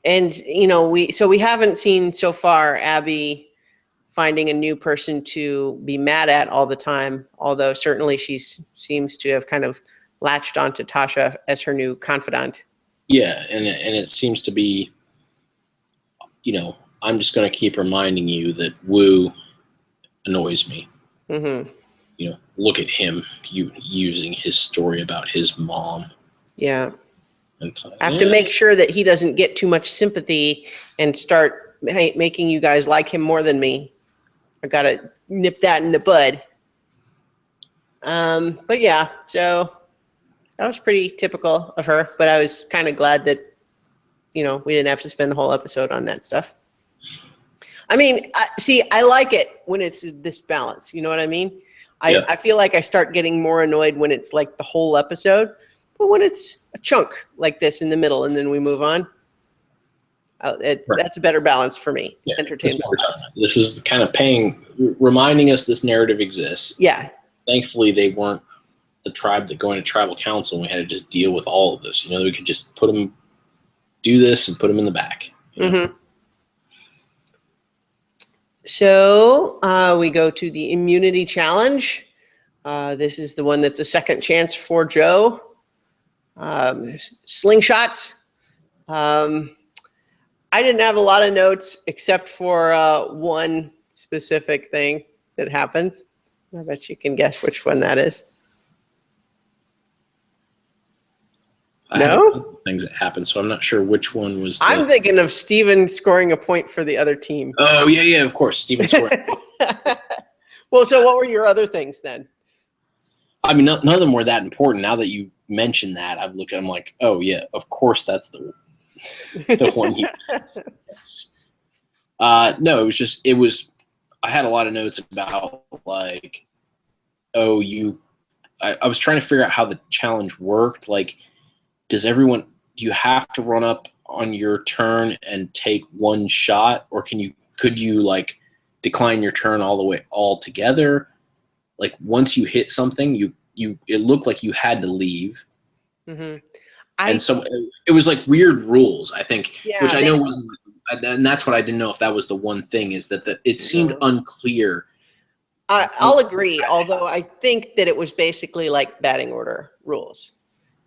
And we haven't seen so far Abby finding a new person to be mad at all the time, although certainly she seems to have kind of latched onto Tasha as her new confidant.
Yeah, and it seems to be, I'm just going to keep reminding you that Wu annoys me.
Mm-hmm.
Look at him using his story about his mom.
Yeah. I have to make sure that he doesn't get too much sympathy and start making you guys like him more than me. I got to nip that in the bud. But yeah, so that was pretty typical of her, but I was kind of glad that, we didn't have to spend the whole episode on that stuff. I mean, I like it when it's this balance. You know what I mean? I feel like I start getting more annoyed when it's like the whole episode, but when it's a chunk like this in the middle and then we move on, that's a better balance for me.
Yeah,
entertainment.
This is kind of reminding us this narrative exists.
Yeah.
Thankfully, they weren't the tribe that going to tribal council, and we had to just deal with all of this. We could just do this and put them in the back.
Mm-hmm. So we go to the immunity challenge. This is the one that's a second chance for Joe. Slingshots. I didn't have a lot of notes except for one specific thing that happens. I bet you can guess which one that is. No?
Things that happened, so I'm not sure which one was.
I'm thinking of Steven scoring a point for the other team.
Oh, yeah, of course. Steven scored.
Well, so what were your other things then?
I mean, none of them were that important. Now that you mentioned that, I've looked at them like, oh, yeah, of course that's the one you yes. No, I had a lot of notes about like, I was trying to figure out how the challenge worked. Like, do you have to run up on your turn and take one shot, or could you like decline your turn all together? Like once you hit something, it looked like you had to leave.
Mm-hmm.
And so it was like weird rules, I think, which I know wasn't, and that's what I didn't know if that was the one thing, is that it seemed unclear.
I'll agree, although I think that it was basically like batting order rules,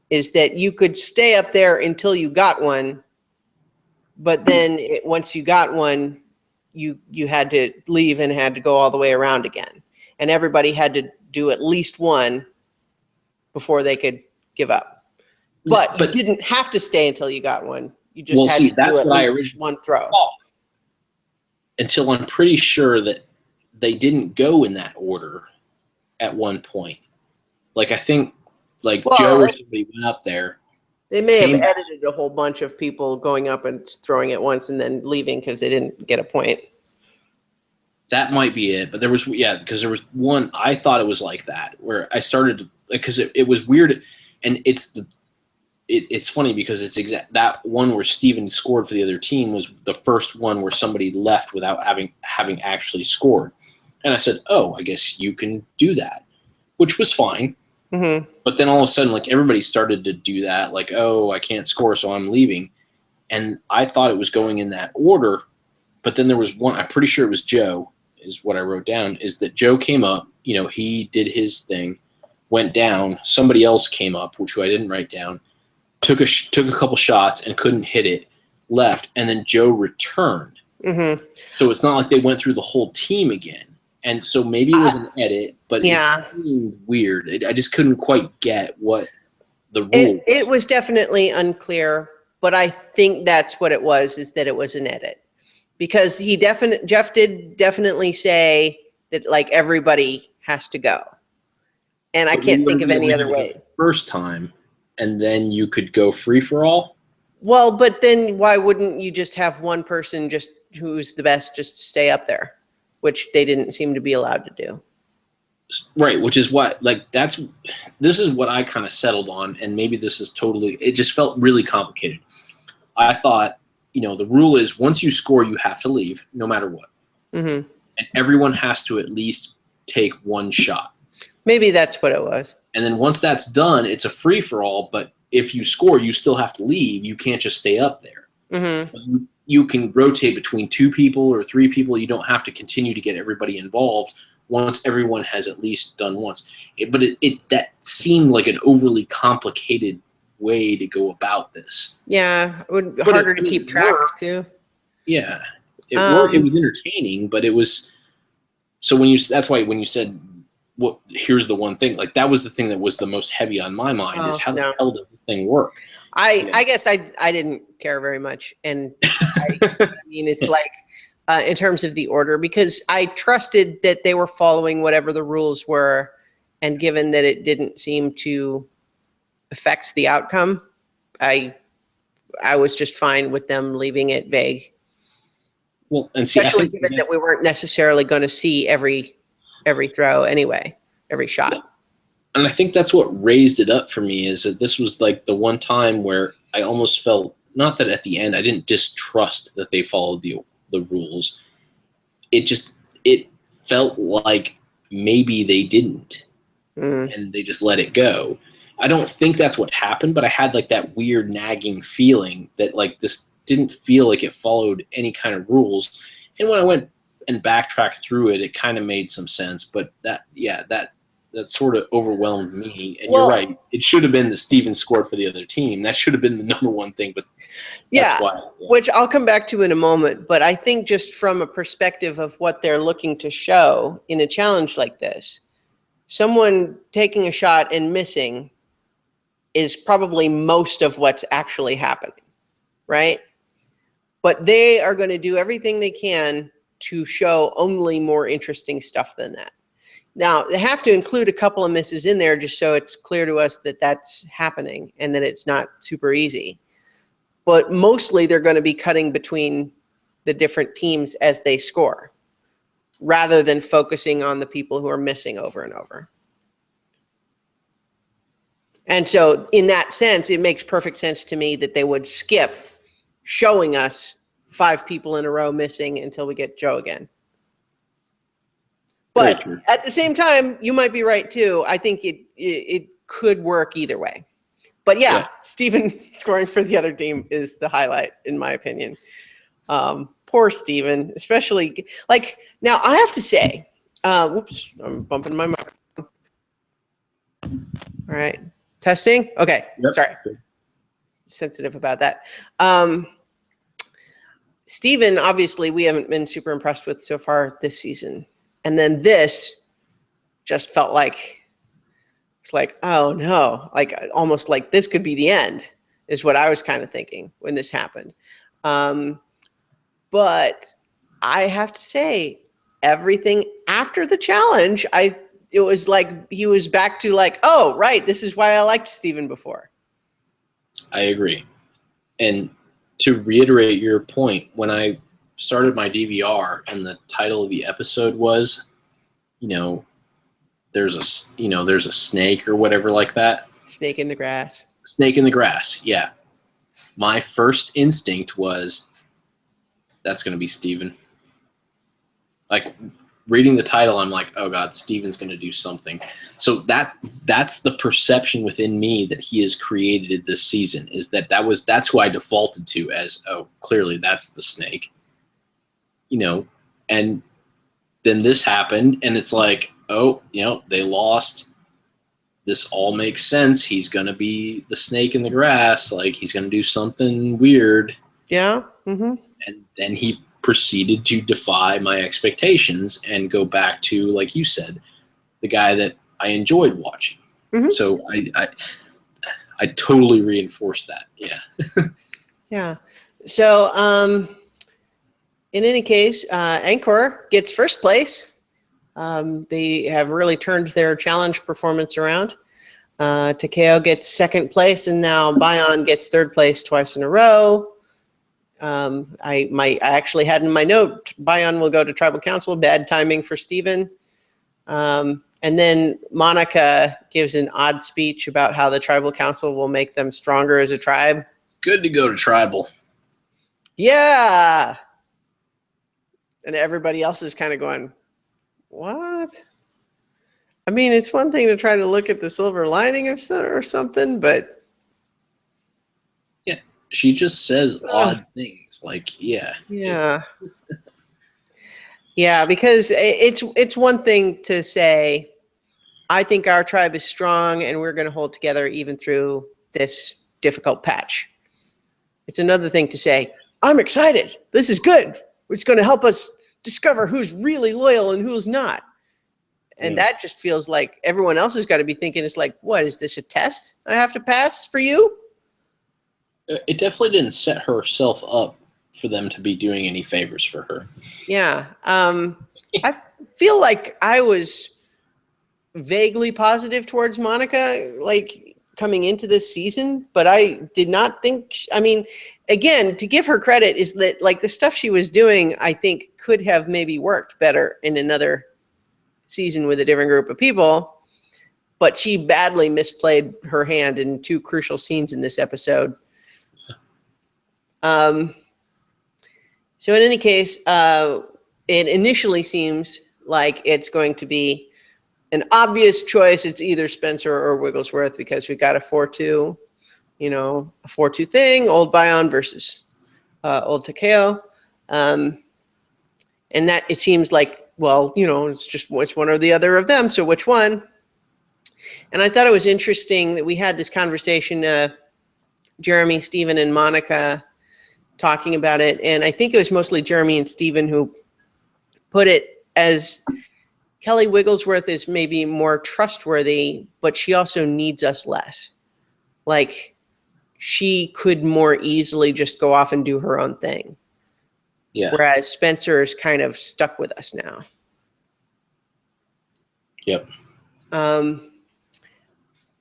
is that you could stay up there until you got one, but then once you got one, you had to leave and had to go all the way around again. And everybody had to do at least one before they could give up. But you didn't have to stay until you got one. You just had to do at least one throw.
Until I'm pretty sure that they didn't go in that order at one point. Like I think Joe or somebody went up there.
They may have edited a whole bunch of people going up and throwing it once and then leaving because they didn't get a point.
That might be it, but because there was one, I thought it was like that, where I started, because it was weird, and it's funny because it's that one where Steven scored for the other team was the first one where somebody left without having actually scored. And I said, oh, I guess you can do that, which was fine.
Mm-hmm.
But then all of a sudden, like everybody started to do that, like, oh, I can't score, so I'm leaving. And I thought it was going in that order, but then there was one, I'm pretty sure it was Joe, is what I wrote down, is that Joe came up, he did his thing, went down, somebody else came up, which I didn't write down, took a couple shots and couldn't hit it, left, and then Joe returned.
Mm-hmm.
So it's not like they went through the whole team again. And so maybe it was an edit, but it seemed weird. I just couldn't quite get what the rule was.
It was definitely unclear, but I think that's what it was, is that it was an edit. Because Jeff did definitely say that like everybody has to go. And I can't think of any other way.
First time, and then you could go free for all?
Well, but then why wouldn't you just have one person just who's the best just stay up there, which they didn't seem to be allowed to do.
Right, which is what, this is what I kind of settled on, and maybe this is it just felt really complicated. I thought, the rule is once you score, you have to leave, no matter what.
Mm-hmm.
And everyone has to at least take one shot.
Maybe that's what it was.
And then once that's done, it's a free-for-all, but if you score, you still have to leave. You can't just stay up there.
Mm-hmm.
You can rotate between 2 people or 3 people. You don't have to continue to get everybody involved once everyone has at least done once. But that seemed like an overly complicated way to go about this.
Yeah, it would be harder to keep track too.
Yeah, it worked. It was entertaining, but it was. So that's why when you said, "Well, here's the one thing," like that was the thing that was the most heavy on my mind, is how the hell does this thing work?
I guess I didn't care very much, and I mean it's like in terms of the order, because I trusted that they were following whatever the rules were, and given that it didn't seem to affect the outcome, I was just fine with them leaving it vague.
Well, and see,
especially given that we weren't necessarily going to see every throw anyway, every shot.
Yeah. And I think that's what raised it up for me, is that this was like the one time where I almost felt, not that at the end I didn't distrust that they followed the rules. It felt like maybe they didn't, and they just let it go. I don't think that's what happened, but I had like that weird nagging feeling that like this didn't feel like it followed any kind of rules. And when I went and backtracked through it, it kind of made some sense. But that sort of overwhelmed me. And you're right. It should have been that Steven scored for the other team. That should have been the number one thing. But that's why. Yeah.
Which I'll come back to in a moment. But I think just from a perspective of what they're looking to show in a challenge like this, someone taking a shot and missing is probably most of what's actually happening, right? But they are going to do everything they can to show only more interesting stuff than that. Now, they have to include a couple of misses in there just so it's clear to us that that's happening and that it's not super easy. But mostly they're going to be cutting between the different teams as they score, rather than focusing on the people who are missing over and over. And so in that sense, it makes perfect sense to me that they would skip showing us 5 people in a row missing until we get Joe again. But at the same time, you might be right too. I think it could work either way. But yeah, Steven scoring for the other team is the highlight, in my opinion. Poor Steven, especially like, now I have to say, whoops, I'm bumping my microphone. All right. Testing? Okay. Yep. Sorry. Sensitive about that. Steven, obviously, we haven't been super impressed with so far this season. And then this just felt like, it's like, oh no, like almost like this could be the end, is what I was kind of thinking when this happened. But I have to say, everything after the challenge, it was like he was back to like, oh, right, this is why I liked Steven before.
I agree. And to reiterate your point, when I started my DVR and the title of the episode was, there's a snake or whatever like that.
Snake in the grass.
Snake in the grass, yeah. My first instinct was, that's going to be Steven. Like, reading the title, I'm like, oh God, Steven's going to do something. So that's the perception within me that he has created this season, is that's who I defaulted to as, oh, clearly that's the snake. And then this happened, and it's like, oh, they lost. This all makes sense. He's going to be the snake in the grass. Like, he's going to do something weird.
Yeah. Mm-hmm. And
then he proceeded to defy my expectations and go back to, like you said, the guy that I enjoyed watching. Mm-hmm. So I totally reinforce that. Yeah.
Yeah. So in any case, Angkor gets first place. They have really turned their challenge performance around. Takeo gets second place, and now Bayon gets third place twice in a row. I actually had in my note, Bayon will go to tribal council. Bad timing for Steven. And then Monica gives an odd speech about how the tribal council will make them stronger as a tribe.
Good to go to tribal.
Yeah. And everybody else is kind of going, what? I mean, it's one thing to try to look at the silver lining or something, but
she just says odd things, like, yeah.
Yeah. Yeah, because it's one thing to say, I think our tribe is strong and we're going to hold together even through this difficult patch. It's another thing to say, I'm excited. This is good. It's going to help us discover who's really loyal and who's not. And that just feels like everyone else has got to be thinking, it's like, what, is this a test I have to pass for you?
It definitely didn't set herself up for them to be doing any favors for her.
Yeah. I feel like I was vaguely positive towards Monica. Like, coming into this season, but I did not think, I mean, again, to give her credit is that like the stuff she was doing, I think could have maybe worked better in another season with a different group of people, but she badly misplayed her hand in 2 crucial scenes in this episode. So in any case, it initially seems like it's going to be an obvious choice. It's either Spencer or Wigglesworth because we got a 4-2, a 4-2 thing, old Bion versus old Takeo. And that it seems like, well, it's one or the other of them. So which one? And I thought it was interesting that we had this conversation, Jeremy, Stephen, and Monica talking about it. And I think it was mostly Jeremy and Stephen who put it as Kelly Wigglesworth is maybe more trustworthy, but she also needs us less. Like, she could more easily just go off and do her own thing.
Yeah.
Whereas Spencer is kind of stuck with us now.
Yep.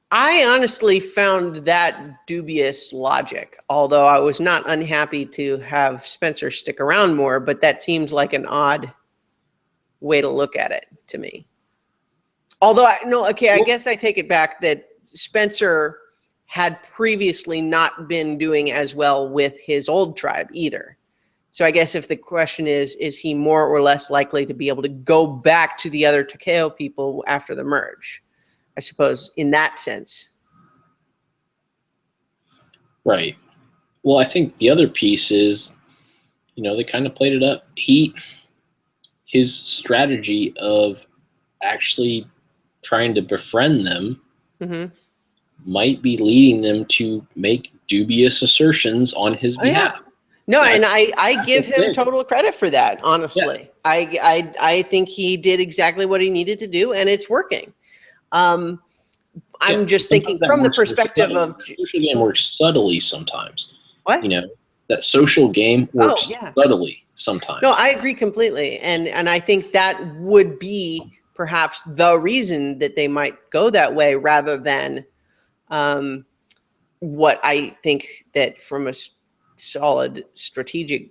I honestly found that dubious logic, although I was not unhappy to have Spencer stick around more, but that seemed like an odd way to look at it to me. Although, I guess I take it back that Spencer had previously not been doing as well with his old tribe either. So I guess if the question is he more or less likely to be able to go back to the other Takeo people after the merge? I suppose in that sense.
Right. Well, I think the other piece is, they kind of played it up. His strategy of actually trying to befriend them might be leading them to make dubious assertions on his behalf.
Yeah. No, and I give him total credit for that, honestly. Yeah. I think he did exactly what he needed to do, and it's working. I'm just thinking from the perspective of
social game works subtly sometimes.
What?
That social game works subtly sometimes.
No, I agree completely. And I think that would be perhaps the reason that they might go that way rather than what I think that from a solid strategic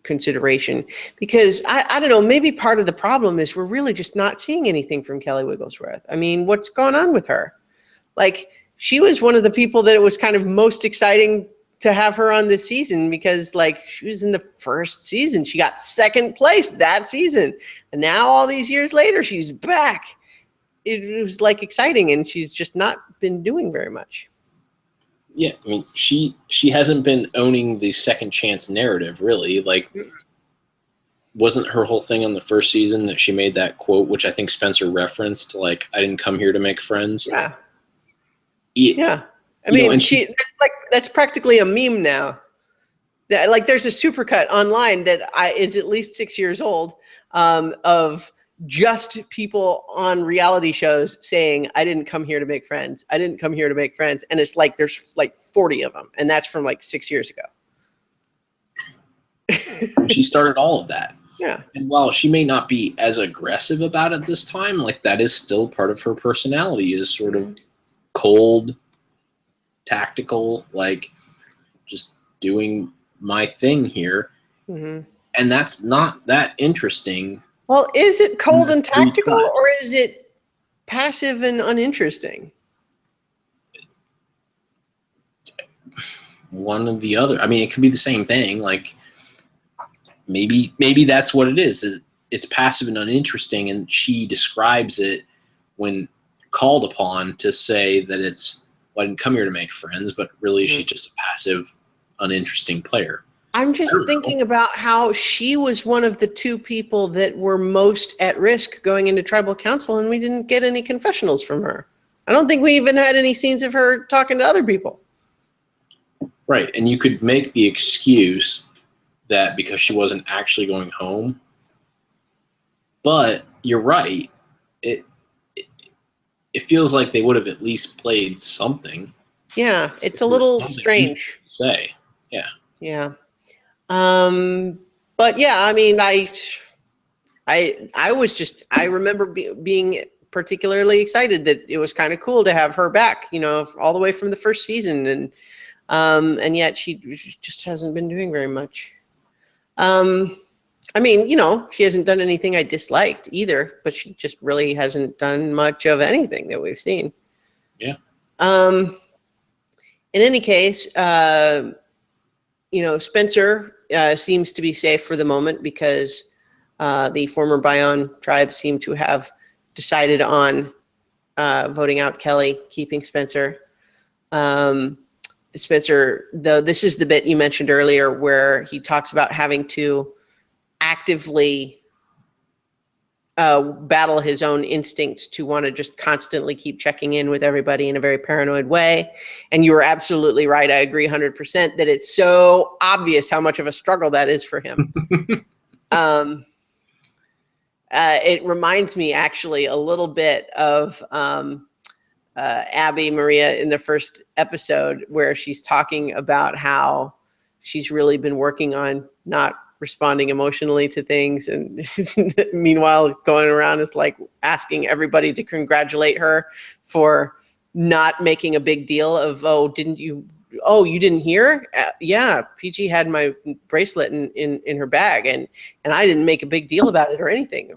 consideration, because I don't know, maybe part of the problem is we're really just not seeing anything from Kelly Wigglesworth. I mean, what's going on with her? Like, she was one of the people that it was kind of most exciting to have her on this season because, like, she was in the first season. She got 2nd place that season. And now all these years later, she's back. It was, like, exciting, and she's just not been doing very much.
Yeah, I mean, she hasn't been owning the second chance narrative, really. Like, wasn't her whole thing on the first season that she made that quote, which I think Spencer referenced, like, I didn't come here to make friends?
Yeah. Yeah. I mean, that's practically a meme now. Like, there's a supercut online that is at least 6 years old of just people on reality shows saying, I didn't come here to make friends. I didn't come here to make friends. And it's like, there's like 40 of them. And that's from like 6 years ago.
She started all of that.
Yeah.
And while she may not be as aggressive about it this time, like, that is still part of her personality, is sort of cold, tactical, like, just doing my thing here. And that's not that interesting.
Well, is it cold and tactical, or is it passive and uninteresting?
One or the other. I mean, it could be the same thing. Like, maybe that's what it is it's passive and uninteresting, and she describes it when called upon to say that it's, well, I didn't come here to make friends, but really she's just a passive, uninteresting player.
I'm just thinking about how she was one of the 2 people that were most at risk going into tribal council, and we didn't get any confessionals from her. I don't think we even had any scenes of her talking to other people.
Right, and you could make the excuse that because she wasn't actually going home, but you're right. It feels like they would have at least played something.
Yeah, it's a little strange.
To say, yeah.
Yeah. But yeah, I mean, I remember being particularly excited that it was kind of cool to have her back, all the way from the first season. And yet she just hasn't been doing very much. I mean, she hasn't done anything I disliked either, but she just really hasn't done much of anything that we've seen.
Yeah.
In any case, Spencer seems to be safe for the moment because the former Bion tribe seem to have decided on voting out Kelly, keeping Spencer. Spencer, though, this is the bit you mentioned earlier where he talks about having to actively battle his own instincts to want to just constantly keep checking in with everybody in a very paranoid way. And you were absolutely right. I agree 100% that it's so obvious how much of a struggle that is for him. It reminds me actually a little bit of Abby Maria in the first episode where she's talking about how she's really been working on not responding emotionally to things, and meanwhile going around is like asking everybody to congratulate her for not making a big deal of, you didn't hear? Yeah, PG had my bracelet in her bag, and I didn't make a big deal about it or anything.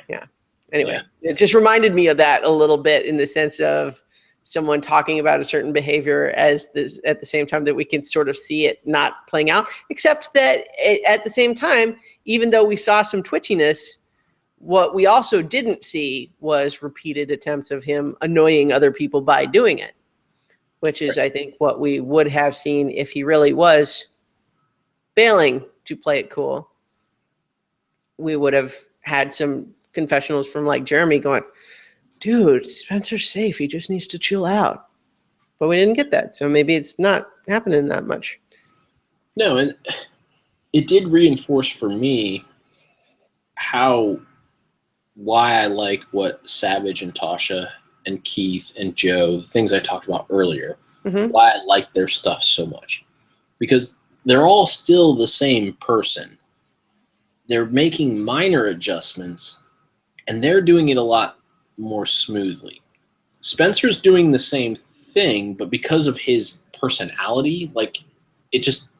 Yeah. Anyway, It just reminded me of that a little bit in the sense of someone talking about a certain behavior at the same time that we can sort of see it not playing out, except that at the same time, even though we saw some twitchiness, what we also didn't see was repeated attempts of him annoying other people by doing it, which is, I think, what we would have seen if he really was failing to play it cool. We would have had some confessionals from like Jeremy going, dude, Spencer's safe. He just needs to chill out. But we didn't get that. So maybe it's not happening that much.
No, and it did reinforce for me why I like what Savage and Tasha and Keith and Joe, the things I talked about earlier, why I like their stuff so much. Because they're all still the same person. They're making minor adjustments, and they're doing it a lot more smoothly. Spencer's doing the same thing, but because of his personality, like it's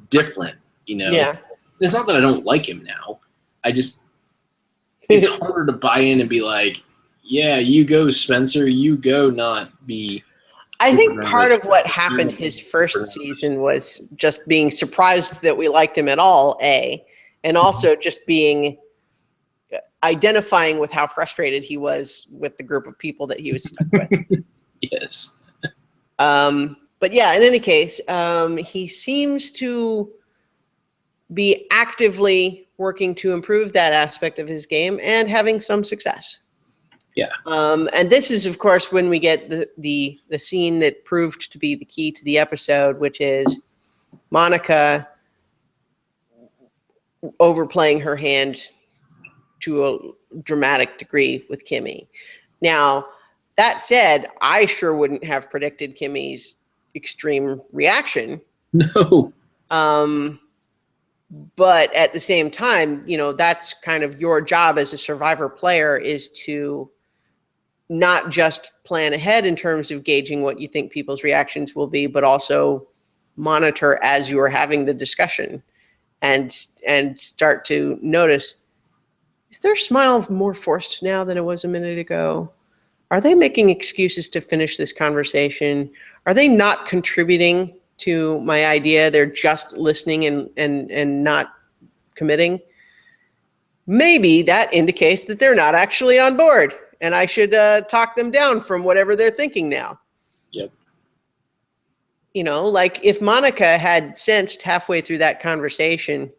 different,
Yeah.
It's not that I don't like him now. It's harder to buy in and be like, yeah, you go, Spencer, you go, not be.
I think part of what happened his first season was just being surprised that we liked him at all, and also just identifying with how frustrated he was with the group of people that he was stuck with.
Yes.
But yeah, in any case, he seems to be actively working to improve that aspect of his game and having some success.
Yeah.
And this is, of course, when we get the scene that proved to be the key to the episode, which is Monica overplaying her hand to a dramatic degree with Kimmy. Now, that said, I sure wouldn't have predicted Kimmy's extreme reaction.
No.
But at the same time, that's kind of your job as a Survivor player, is to not just plan ahead in terms of gauging what you think people's reactions will be, but also monitor as you are having the discussion and start to notice, is their smile more forced now than it was a minute ago? Are they making excuses to finish this conversation? Are they not contributing to my idea? They're just listening and not committing. Maybe that indicates that they're not actually on board, and I should talk them down from whatever they're thinking now.
Yep.
Like if Monica had sensed halfway through that conversation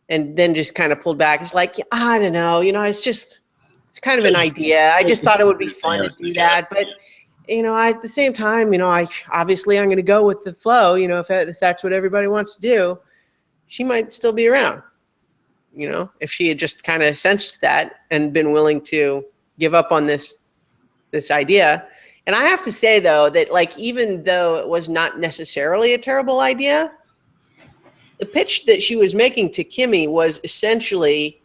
and then just kind of pulled back, it's like, I don't know, it's kind of an idea. I just thought it would be fun to do that. But, at the same time, I'm going to go with the flow, if that's what everybody wants to do. She might still be around, if she had just kind of sensed that and been willing to give up on this idea. And I have to say, though, that even though it was not necessarily a terrible idea, the pitch that she was making to Kimmy was essentially,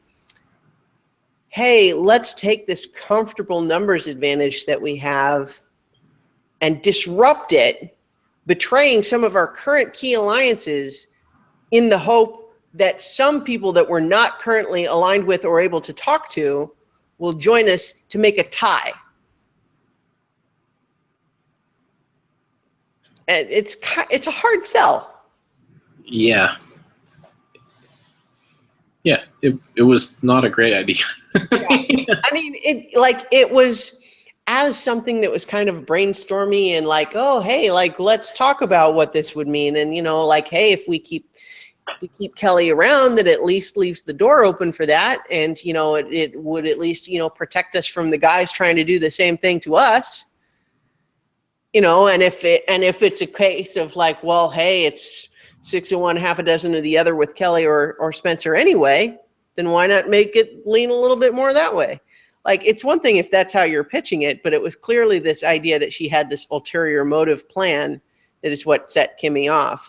hey, let's take this comfortable numbers advantage that we have and disrupt it, betraying some of our current key alliances in the hope that some people that we're not currently aligned with or able to talk to will join us to make a tie. And it's a hard sell.
Yeah. Yeah, it was not a great idea.
Yeah. I mean, it was as something that was kind of brainstormy and like, oh, hey, like, let's talk about what this would mean. And, like, hey, if we keep Kelly around, that at least leaves the door open for that. And, it would at least, protect us from the guys trying to do the same thing to us. And if it's a case of like, well, hey, it's 6 of one, half a dozen of the other with Kelly or Spencer anyway, then why not make it lean a little bit more that way? Like, it's one thing if that's how you're pitching it, but it was clearly this idea that she had this ulterior motive plan that is what set Kimmy off.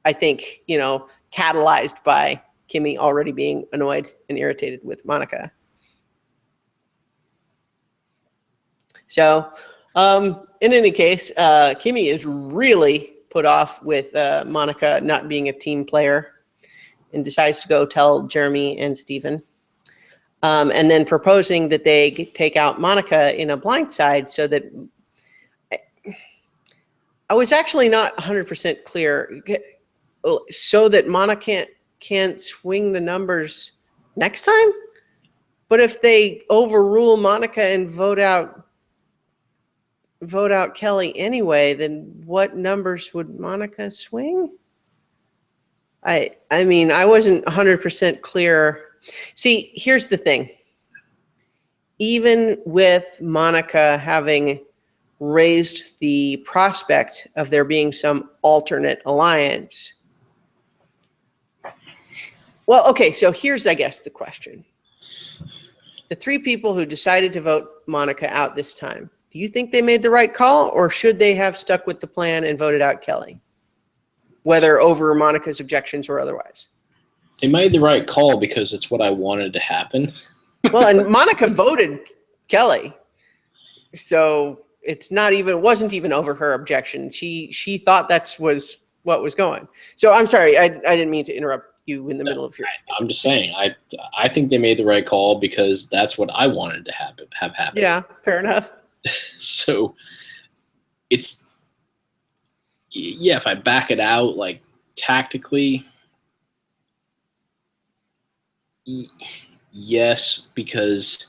I think, catalyzed by Kimmy already being annoyed and irritated with Monica. So, in any case, Kimmy is really put off with Monica not being a team player and decides to go tell Jeremy and Steven. And then proposing that they take out Monica in a blindside so that I was actually not 100% clear, so that Monica can't swing the numbers next time. But if they overrule Monica and vote out Kelly anyway, then what numbers would Monica swing? I mean, I wasn't 100% clear. See, here's the thing. Even with Monica having raised the prospect of there being some alternate alliance. Well, okay, so here's, I guess, the question. The 3 people who decided to vote Monica out this time, do you think they made the right call, or should they have stuck with the plan and voted out Kelly, whether over Monica's objections or otherwise?
They made the right call because it's what I wanted to happen.
Well, and Monica voted Kelly, so it wasn't even over her objection. She thought was what was going. So I'm sorry, I didn't mean to interrupt you in the middle of your.
I'm just saying, I think they made the right call because that's what I wanted to have happen.
Yeah, fair enough.
So it's, yeah, if I back it out, like, tactically, yes, because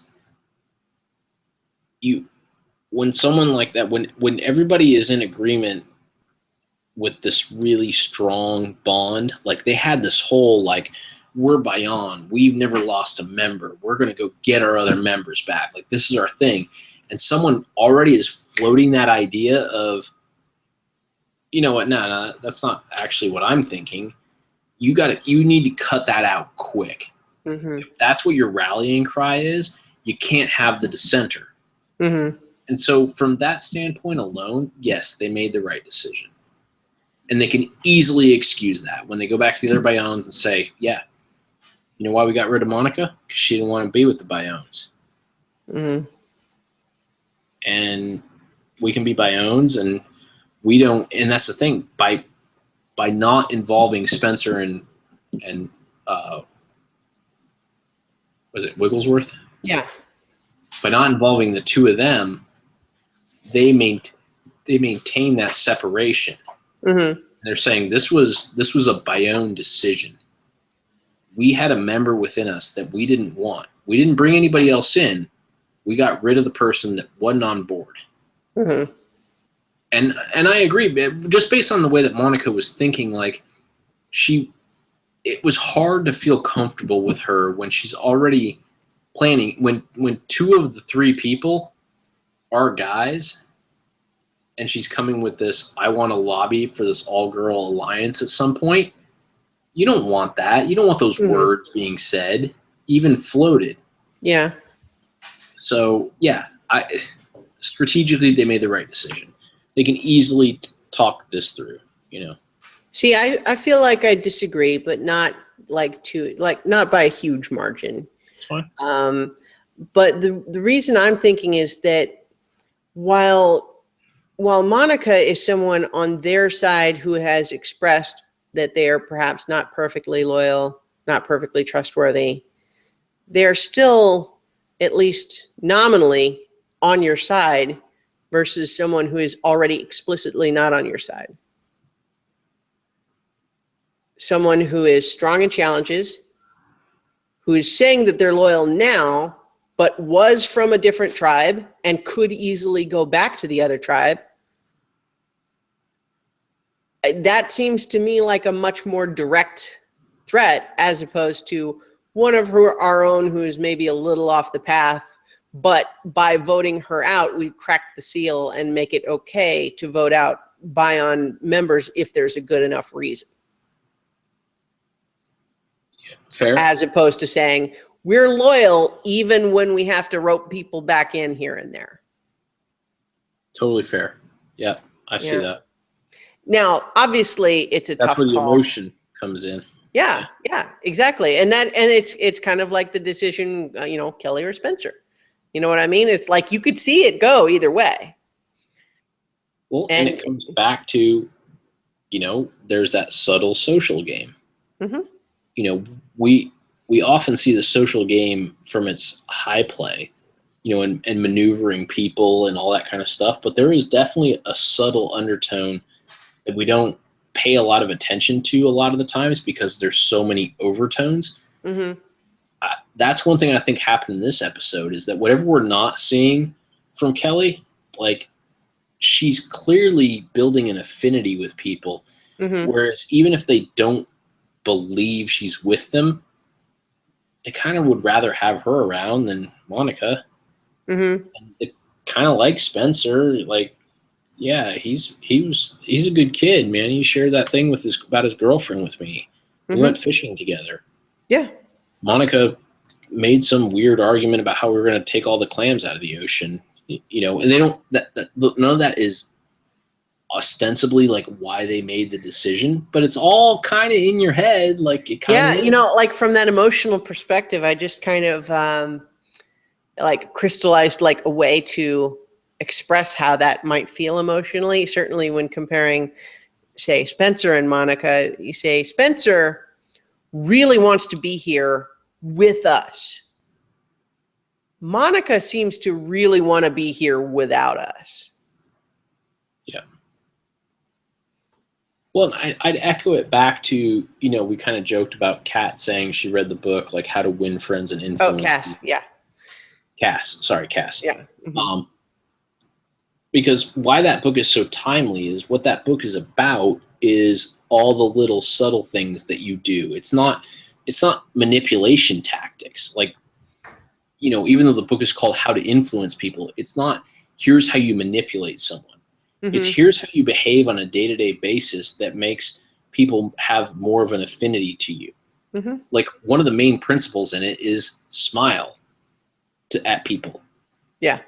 when someone like that, when everybody is in agreement with this really strong bond, like they had this whole, like, we're Bayonne, we've never lost a member, we're going to go get our other members back, like, this is our thing. And someone already is floating that idea of, you know what, no, that's not actually what I'm thinking. You need to cut that out quick. Mm-hmm. If that's what your rallying cry is, you can't have the dissenter. Mm-hmm. And so from that standpoint alone, yes, they made the right decision. And they can easily excuse that when they go back to the other Bayonnes and say, yeah, you know why we got rid of Monica? Because she didn't want to be with the Bayonnes. Mm-hmm. And we can be Bayonnes, and we don't. And that's the thing, by not involving Spencer and was it Wigglesworth? Yeah. By not involving the 2 of them, they maintain that separation. Mm-hmm. They're saying this was a Bayonne decision. We had a member within us that we didn't want. We didn't bring anybody else in. We got rid of the person that wasn't on board. Mm-hmm. And I agree, just based on the way that Monica was thinking, like, it was hard to feel comfortable with her when she's already planning. When 2 of the 3 people are guys, and she's coming with this, I want to lobby for this all-girl alliance at some point, you don't want that. You don't want those words being said, even floated. Yeah. So, yeah, strategically they made the right decision. They can easily talk this through, See,
I feel like I disagree, but not not by a huge margin.
It's fine.
But the reason I'm thinking is that while Monica is someone on their side who has expressed that they are perhaps not perfectly loyal, not perfectly trustworthy, they're still, at least nominally, on your side versus someone who is already explicitly not on your side. Someone who is strong in challenges, who is saying that they're loyal now, but was from a different tribe and could easily go back to the other tribe. That seems to me like a much more direct threat, as opposed to one of our own who is maybe a little off the path, but by voting her out, we crack the seal and make it okay to vote out Bion members if there's a good enough reason.
Fair.
As opposed to saying, we're loyal even when we have to rope people back in here and there.
Totally fair. Yeah, I see that.
Now, obviously, it's a tough call.
That's where the emotion comes in.
Yeah, exactly. And it's kind of like the decision, Kelly or Spencer. You know what I mean? It's like you could see it go either way.
Well, and it comes back to, there's that subtle social game. Mm-hmm. We often see the social game from its high play, and maneuvering people and all that kind of stuff. But there is definitely a subtle undertone that we don't pay a lot of attention to a lot of the times because there's so many overtones. Mm-hmm. That's one thing I think happened in this episode is that whatever we're not seeing from Kelly, like she's clearly building an affinity with people. Mm-hmm. Whereas even if they don't believe she's with them, they kind of would rather have her around than Monica. Mm-hmm. And they kind of like Spencer. Like, yeah, he's a good kid, man. He shared that thing about his girlfriend with me. Mm-hmm. We went fishing together. Yeah. Monica made some weird argument about how we were going to take all the clams out of the ocean, and they don't. None of that is ostensibly like why they made the decision, but it's all kind of in your head, like it kind of.
Like from that emotional perspective, I just kind of like crystallized like a way to express how that might feel emotionally. Certainly, when comparing, say, Spencer and Monica, you say Spencer really wants to be here with us. Monica seems to really want to be here without us.
Yeah. Well, I'd echo it back to, we kind of joked about Kat saying she read the book, like How to Win Friends and Influence.
Oh, Cass, yeah.
Cass. Yeah.
Mm-hmm.
Because why that book is so timely is what that book is about is all the little subtle things that you do. It's not manipulation tactics. Like, even though the book is called How to Influence People, it's not here's how you manipulate someone. Mm-hmm. It's here's how you behave on a day-to-day basis that makes people have more of an affinity to you. Mm-hmm. Like one of the main principles in it is smile at people. Yeah.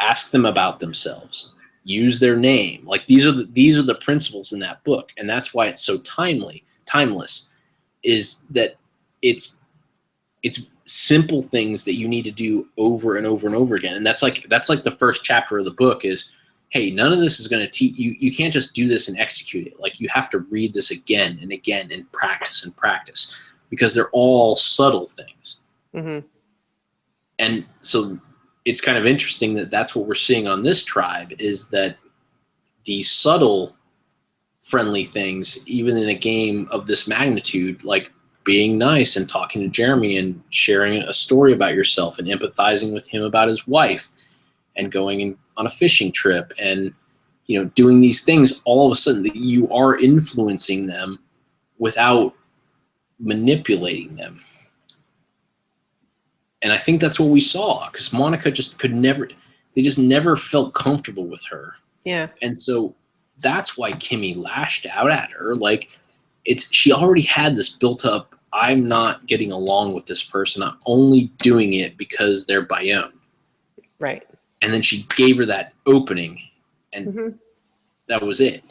Ask them about themselves. Use their name. Like these are the principles in that book, and that's why it's so timeless. Is that it's simple things that you need to do over and over and over again, and that's like the first chapter of the book is, hey, none of this is going to teach you. You can't just do this and execute it. Like you have to read this again and again and practice because they're all subtle things. Mm-hmm. And so it's kind of interesting that that's what we're seeing on this tribe is that these subtle friendly things, even in a game of this magnitude, like being nice and talking to Jeremy and sharing a story about yourself and empathizing with him about his wife and going on a fishing trip and, doing these things, all of a sudden that you are influencing them without manipulating them. And I think that's what we saw because Monica just never felt comfortable with her. Yeah. And so that's why Kimmy lashed out at her. Like she already had this built up, I'm not getting along with this person. I'm only doing it because they're Bayonne. Right. And then she gave her that opening and that was it.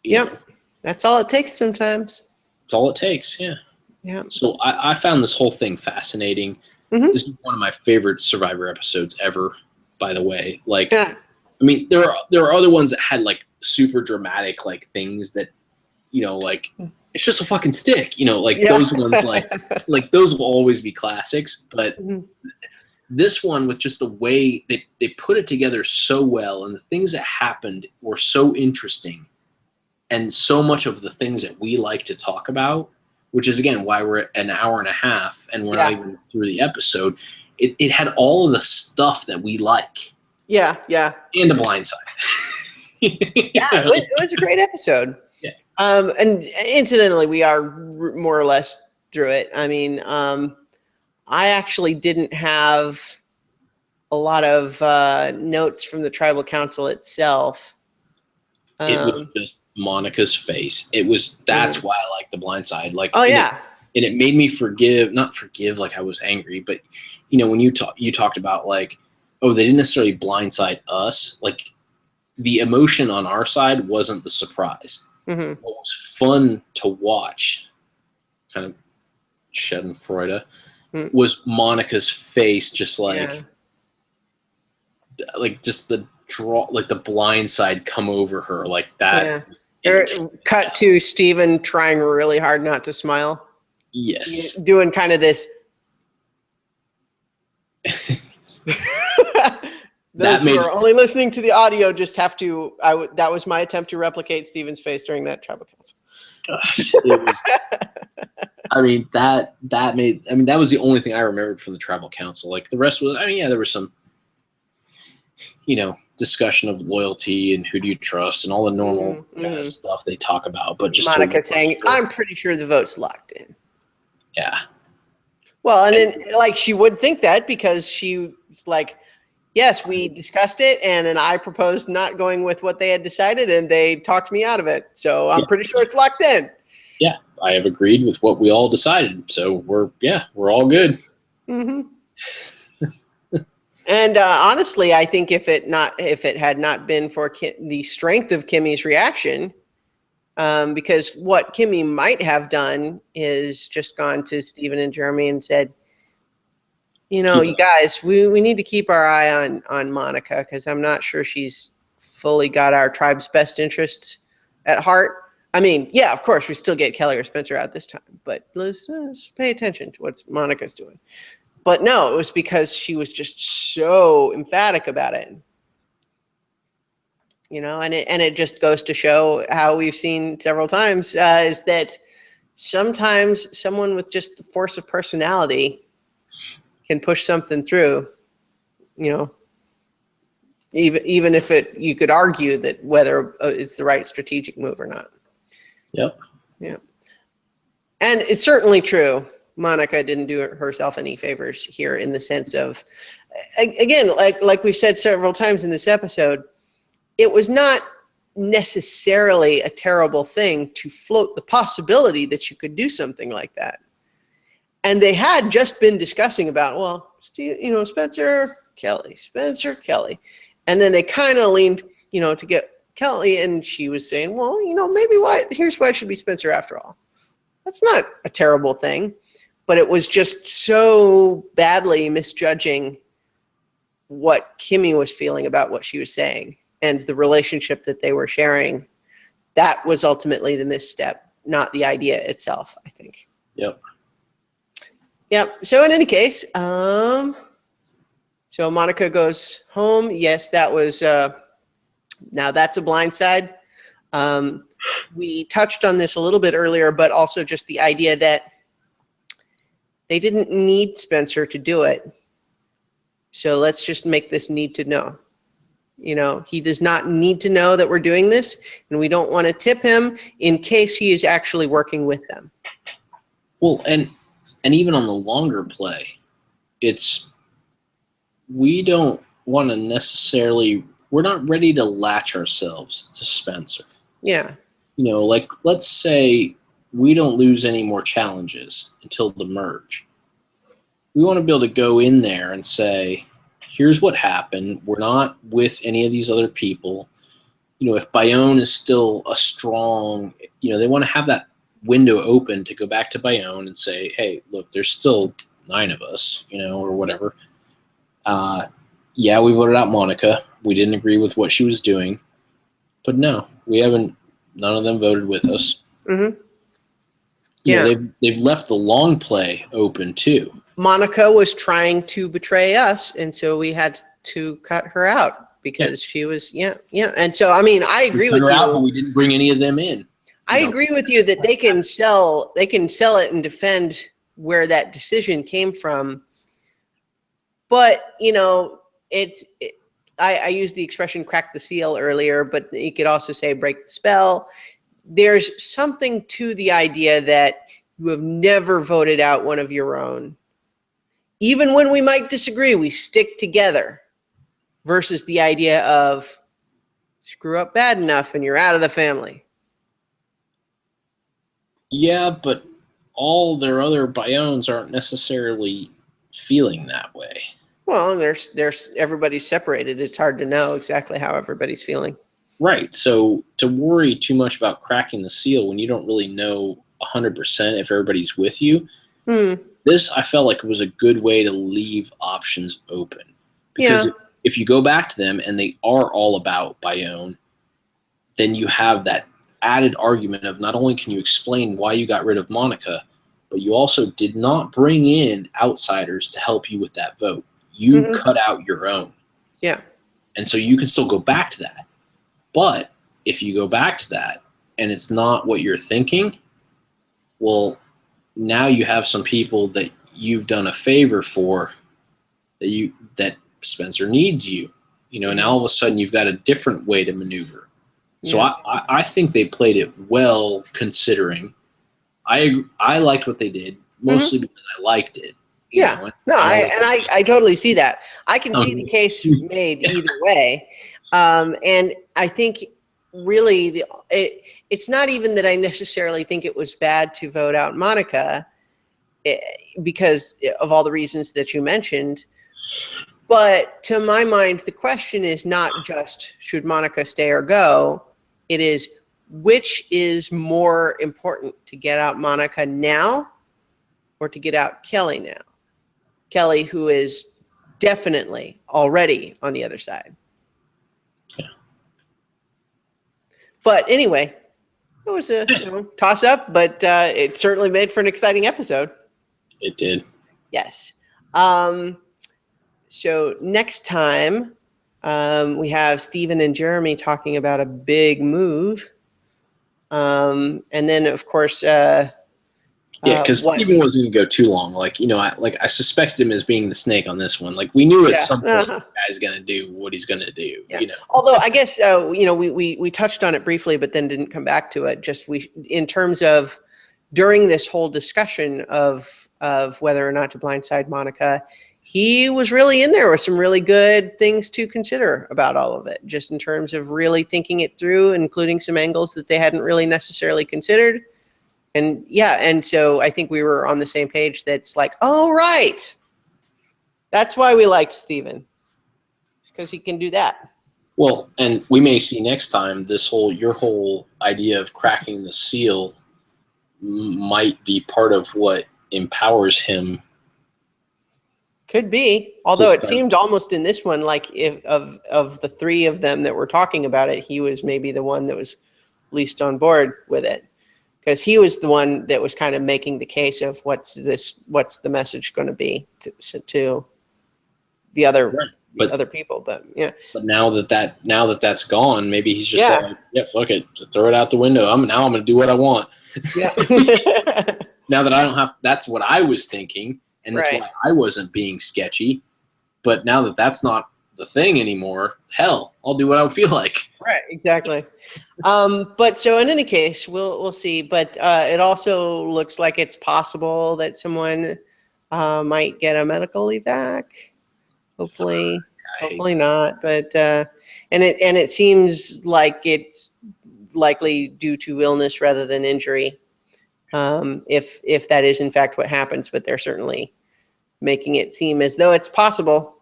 Yep. That's all it takes sometimes. That's all it takes. Yeah. Yeah. So I found this whole thing fascinating. This is one of my favorite Survivor episodes ever, by the way. Like, I mean, there are other ones that had like super dramatic like things that, you know, like it's just a fucking stick, you know, like those ones like those will always be classics. But this one, with just the way they put it together so well, and the things that happened were so interesting, and so much of the things that we like to talk about, which is again why we're at an hour and a half and we're not even through the episode. It had all of the stuff that we like. Yeah. And a blind side.
It was a great episode.
Yeah.
And incidentally, we are more or less through it. I mean, I actually didn't have a lot of notes from the tribal council itself.
It was just Monica's face. That's why I like the blind side. Like, and it made me not forgive like I was angry, but you know, when you talked about like, oh, they didn't necessarily blindside us. Like, the emotion on our side wasn't the surprise. What was fun to watch, kind of Schadenfreude, was Monica's face, just like just the draw, like the blind side come over her like that.
Cut to Steven trying really hard not to smile.
Yes.
Doing kind of this. Those who are only listening to the audio just have to. That was my attempt to replicate Steven's face during that tribal council.
Gosh, I mean that was the only thing I remembered from the tribal council. Like the rest was, I mean, there was some, you know, discussion of loyalty and who do you trust and all the normal kind of stuff they talk about. But just
Monica saying, "I'm pretty sure the vote's locked in."
Yeah.
Well, and then, like, she would think that because she was like, yes, we discussed it, and then I proposed not going with what they had decided, and they talked me out of it. So I'm pretty sure it's locked in.
Yeah, I have agreed with what we all decided. So we're all good.
And honestly, I think if it had not been for the strength of Kimmy's reaction, because what Kimmy might have done is just gone to Steven and Jeremy and said, you know, you guys, we need to keep our eye on Monica, because I'm not sure she's fully got our tribe's best interests at heart. I mean, yeah, of course, we still get Kelly or Spencer out this time, but let's pay attention to what Monica's doing. But no, it was because she was just so emphatic about it. You know, and it just goes to show how we've seen several times is that sometimes someone with just the force of personality can push something through, you know, even if you could argue that whether it's the right strategic move or not.
Yep.
Yeah. And it's certainly true. Monica didn't do herself any favors here in the sense of, again, like we've said several times in this episode, it was not necessarily a terrible thing to float the possibility that you could do something like that. And they had just been discussing about, well, Spencer, Kelly. And then they kind of leaned, to get Kelly, and she was saying, well, maybe here's why it should be Spencer after all. That's not a terrible thing, but it was just so badly misjudging what Kimmy was feeling about what she was saying and the relationship that they were sharing. That was ultimately the misstep, not the idea itself, I think.
Yep.
So in any case, so Monica goes home. Yes, that was, now that's a blind side. We touched on this a little bit earlier, but also just the idea that they didn't need Spencer to do it. So let's just make this need to know. He does not need to know that we're doing this, and we don't want to tip him in case he is actually working with them.
Well, and even on the longer play, we don't want to necessarily, we're not ready to latch ourselves to Spencer.
Yeah.
Like, let's say we don't lose any more challenges until the merge. We want to be able to go in there and say, here's what happened. We're not with any of these other people. If Bayonne is still a strong, they want to have that window open to go back to Bayonne and say, hey, look, there's still 9 of us, or whatever. Yeah, we voted out Monica. We didn't agree with what she was doing. But no, we haven't. None of them voted with us.
Mm-hmm. Yeah.
They've left the long play open too.
Monica was trying to betray us, and so we had to cut her out because she was, And so, I mean, I agree with you.
Out, but we didn't bring any of them in.
I agree with you that they can sell it and defend where that decision came from. But, I used the expression crack the seal earlier, but you could also say break the spell. There's something to the idea that you have never voted out one of your own. Even when we might disagree, we stick together versus the idea of screw up bad enough and you're out of the family.
Yeah, but all their other Biones aren't necessarily feeling that way.
Well, there's everybody's separated. It's hard to know exactly how everybody's feeling.
Right. So to worry too much about cracking the seal when you don't really know 100% if everybody's with you, this I felt like was a good way to leave options open. Because if you go back to them and they are all about Bayonne, then you have that added argument of not only can you explain why you got rid of Monica, but you also did not bring in outsiders to help you with that vote. You cut out your own.
Yeah.
And so you can still go back to that. But if you go back to that and it's not what you're thinking, well, now you have some people that you've done a favor for that Spencer needs you, and all of a sudden you've got a different way to maneuver. So I think they played it well considering. I liked what they did, mostly because I liked it.
I totally see that. I can see the case made either way. And I think really it's not even that I necessarily think it was bad to vote out Monica because of all the reasons that you mentioned. But to my mind, the question is not just should Monica stay or go. It is which is more important, to get out Monica now or to get out Kelly now? Kelly, who is definitely already on the other side.
Yeah.
But anyway, it was a toss up, but it certainly made for an exciting episode.
It did.
Yes. So next time we have Stephen and Jeremy talking about a big move. And then, of course,
because Stephen wasn't going to go too long. I suspect him as being the snake on this one. Like, we knew at some point the guy's going to do what he's going to do.
Yeah. Although I guess we touched on it briefly, but then didn't come back to it. In terms of during this whole discussion of whether or not to blindside Monica, he was really in there with some really good things to consider about all of it, just in terms of really thinking it through, including some angles that they hadn't really necessarily considered. And so I think we were on the same page. That's like, oh, right. That's why we liked Stephen. It's because he can do that.
Well, and we may see next time your whole idea of cracking the seal might be part of what empowers him.
Could be. Although it seemed almost in this one like of the three of them that were talking about it, he was maybe the one that was least on board with it. Because he was the one that was kind of making the case of what's the message going to be to the other people. But yeah.
But now that that's gone, maybe he's just saying, yeah, fuck it, throw it out the window. I'm going to do what I want.
Yeah.
Now that I don't have, that's what I was thinking, and that's why I wasn't being sketchy. But now that that's not the thing anymore, hell, I'll do what I feel like.
Right, exactly. But so in any case, we'll see. But it also looks like it's possible that someone might get a medical leave back. Hopefully not. But and it seems like it's likely due to illness rather than injury. If that is in fact what happens, but they're certainly making it seem as though it's possible.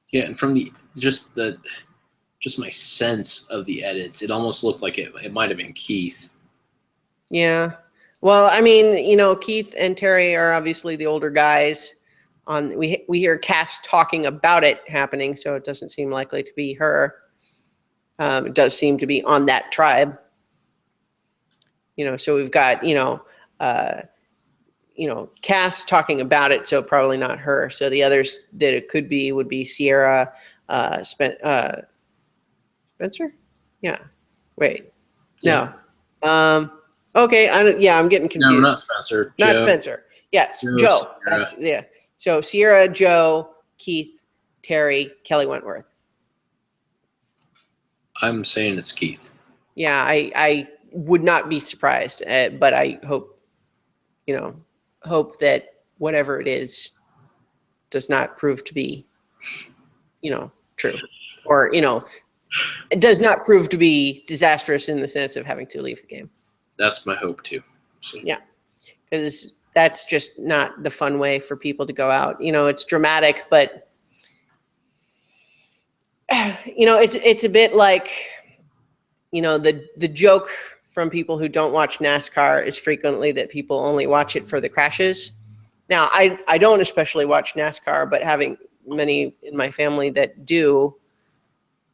Yeah, and from just my sense of the edits, it almost looked like it might have been Keith.
Yeah. Well, I mean, you know, Keith and Terry are obviously the older guys. We hear Cass talking about it happening, so it doesn't seem likely to be her. It does seem to be on that tribe. You know, so we've got, Cass talking about it, so probably not her. So the others that it could be would be Sierra, Spencer? Yeah. Wait.
Yeah.
No. Okay. I'm getting confused.
No, not Spencer.
Not
Joe.
Spencer. Yes, Joe.
Sierra.
So Sierra, Joe, Keith, Terry, Kelly Wentworth.
I'm saying it's Keith.
Yeah, I would not be surprised, but I hope that whatever it is does not prove to be, true, or it does not prove to be disastrous in the sense of having to leave the game.
That's my hope too. So.
Yeah, because that's just not the fun way for people to go out. It's dramatic, but it's a bit like, the joke from people who don't watch NASCAR is frequently that people only watch it for the crashes. Now, I don't especially watch NASCAR, but having many in my family that do,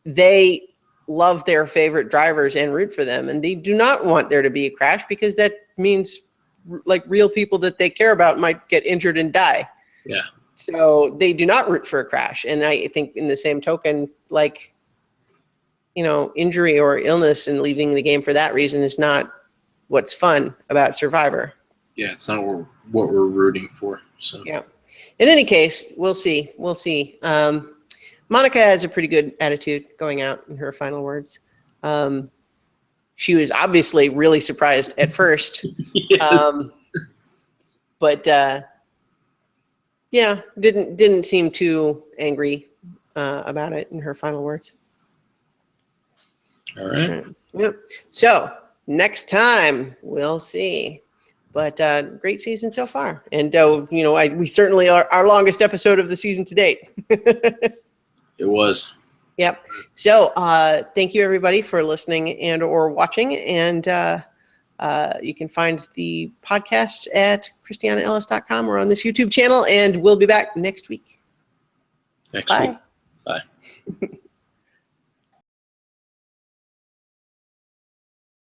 they love their favorite drivers and root for them. And they do not want there to be a crash because that means like real people that they care about might get injured and die.
Yeah.
So they do not root for a crash. And I think in the same token, like, injury or illness and leaving the game for that reason is not what's fun about Survivor.
Yeah, it's not what we're rooting for. So
yeah. In any case, we'll see. Monica has a pretty good attitude going out in her final words. She was obviously really surprised at first.
Yes.
But didn't seem too angry about it in her final words.
All right.
Yep. So next time we'll see. But great season so far, and we certainly are our longest episode of the season to date.
It was.
Yep. So thank you everybody for listening and or watching, and you can find the podcast at christianaellis.com or on this YouTube channel, and we'll be back next week.
Next week. Bye.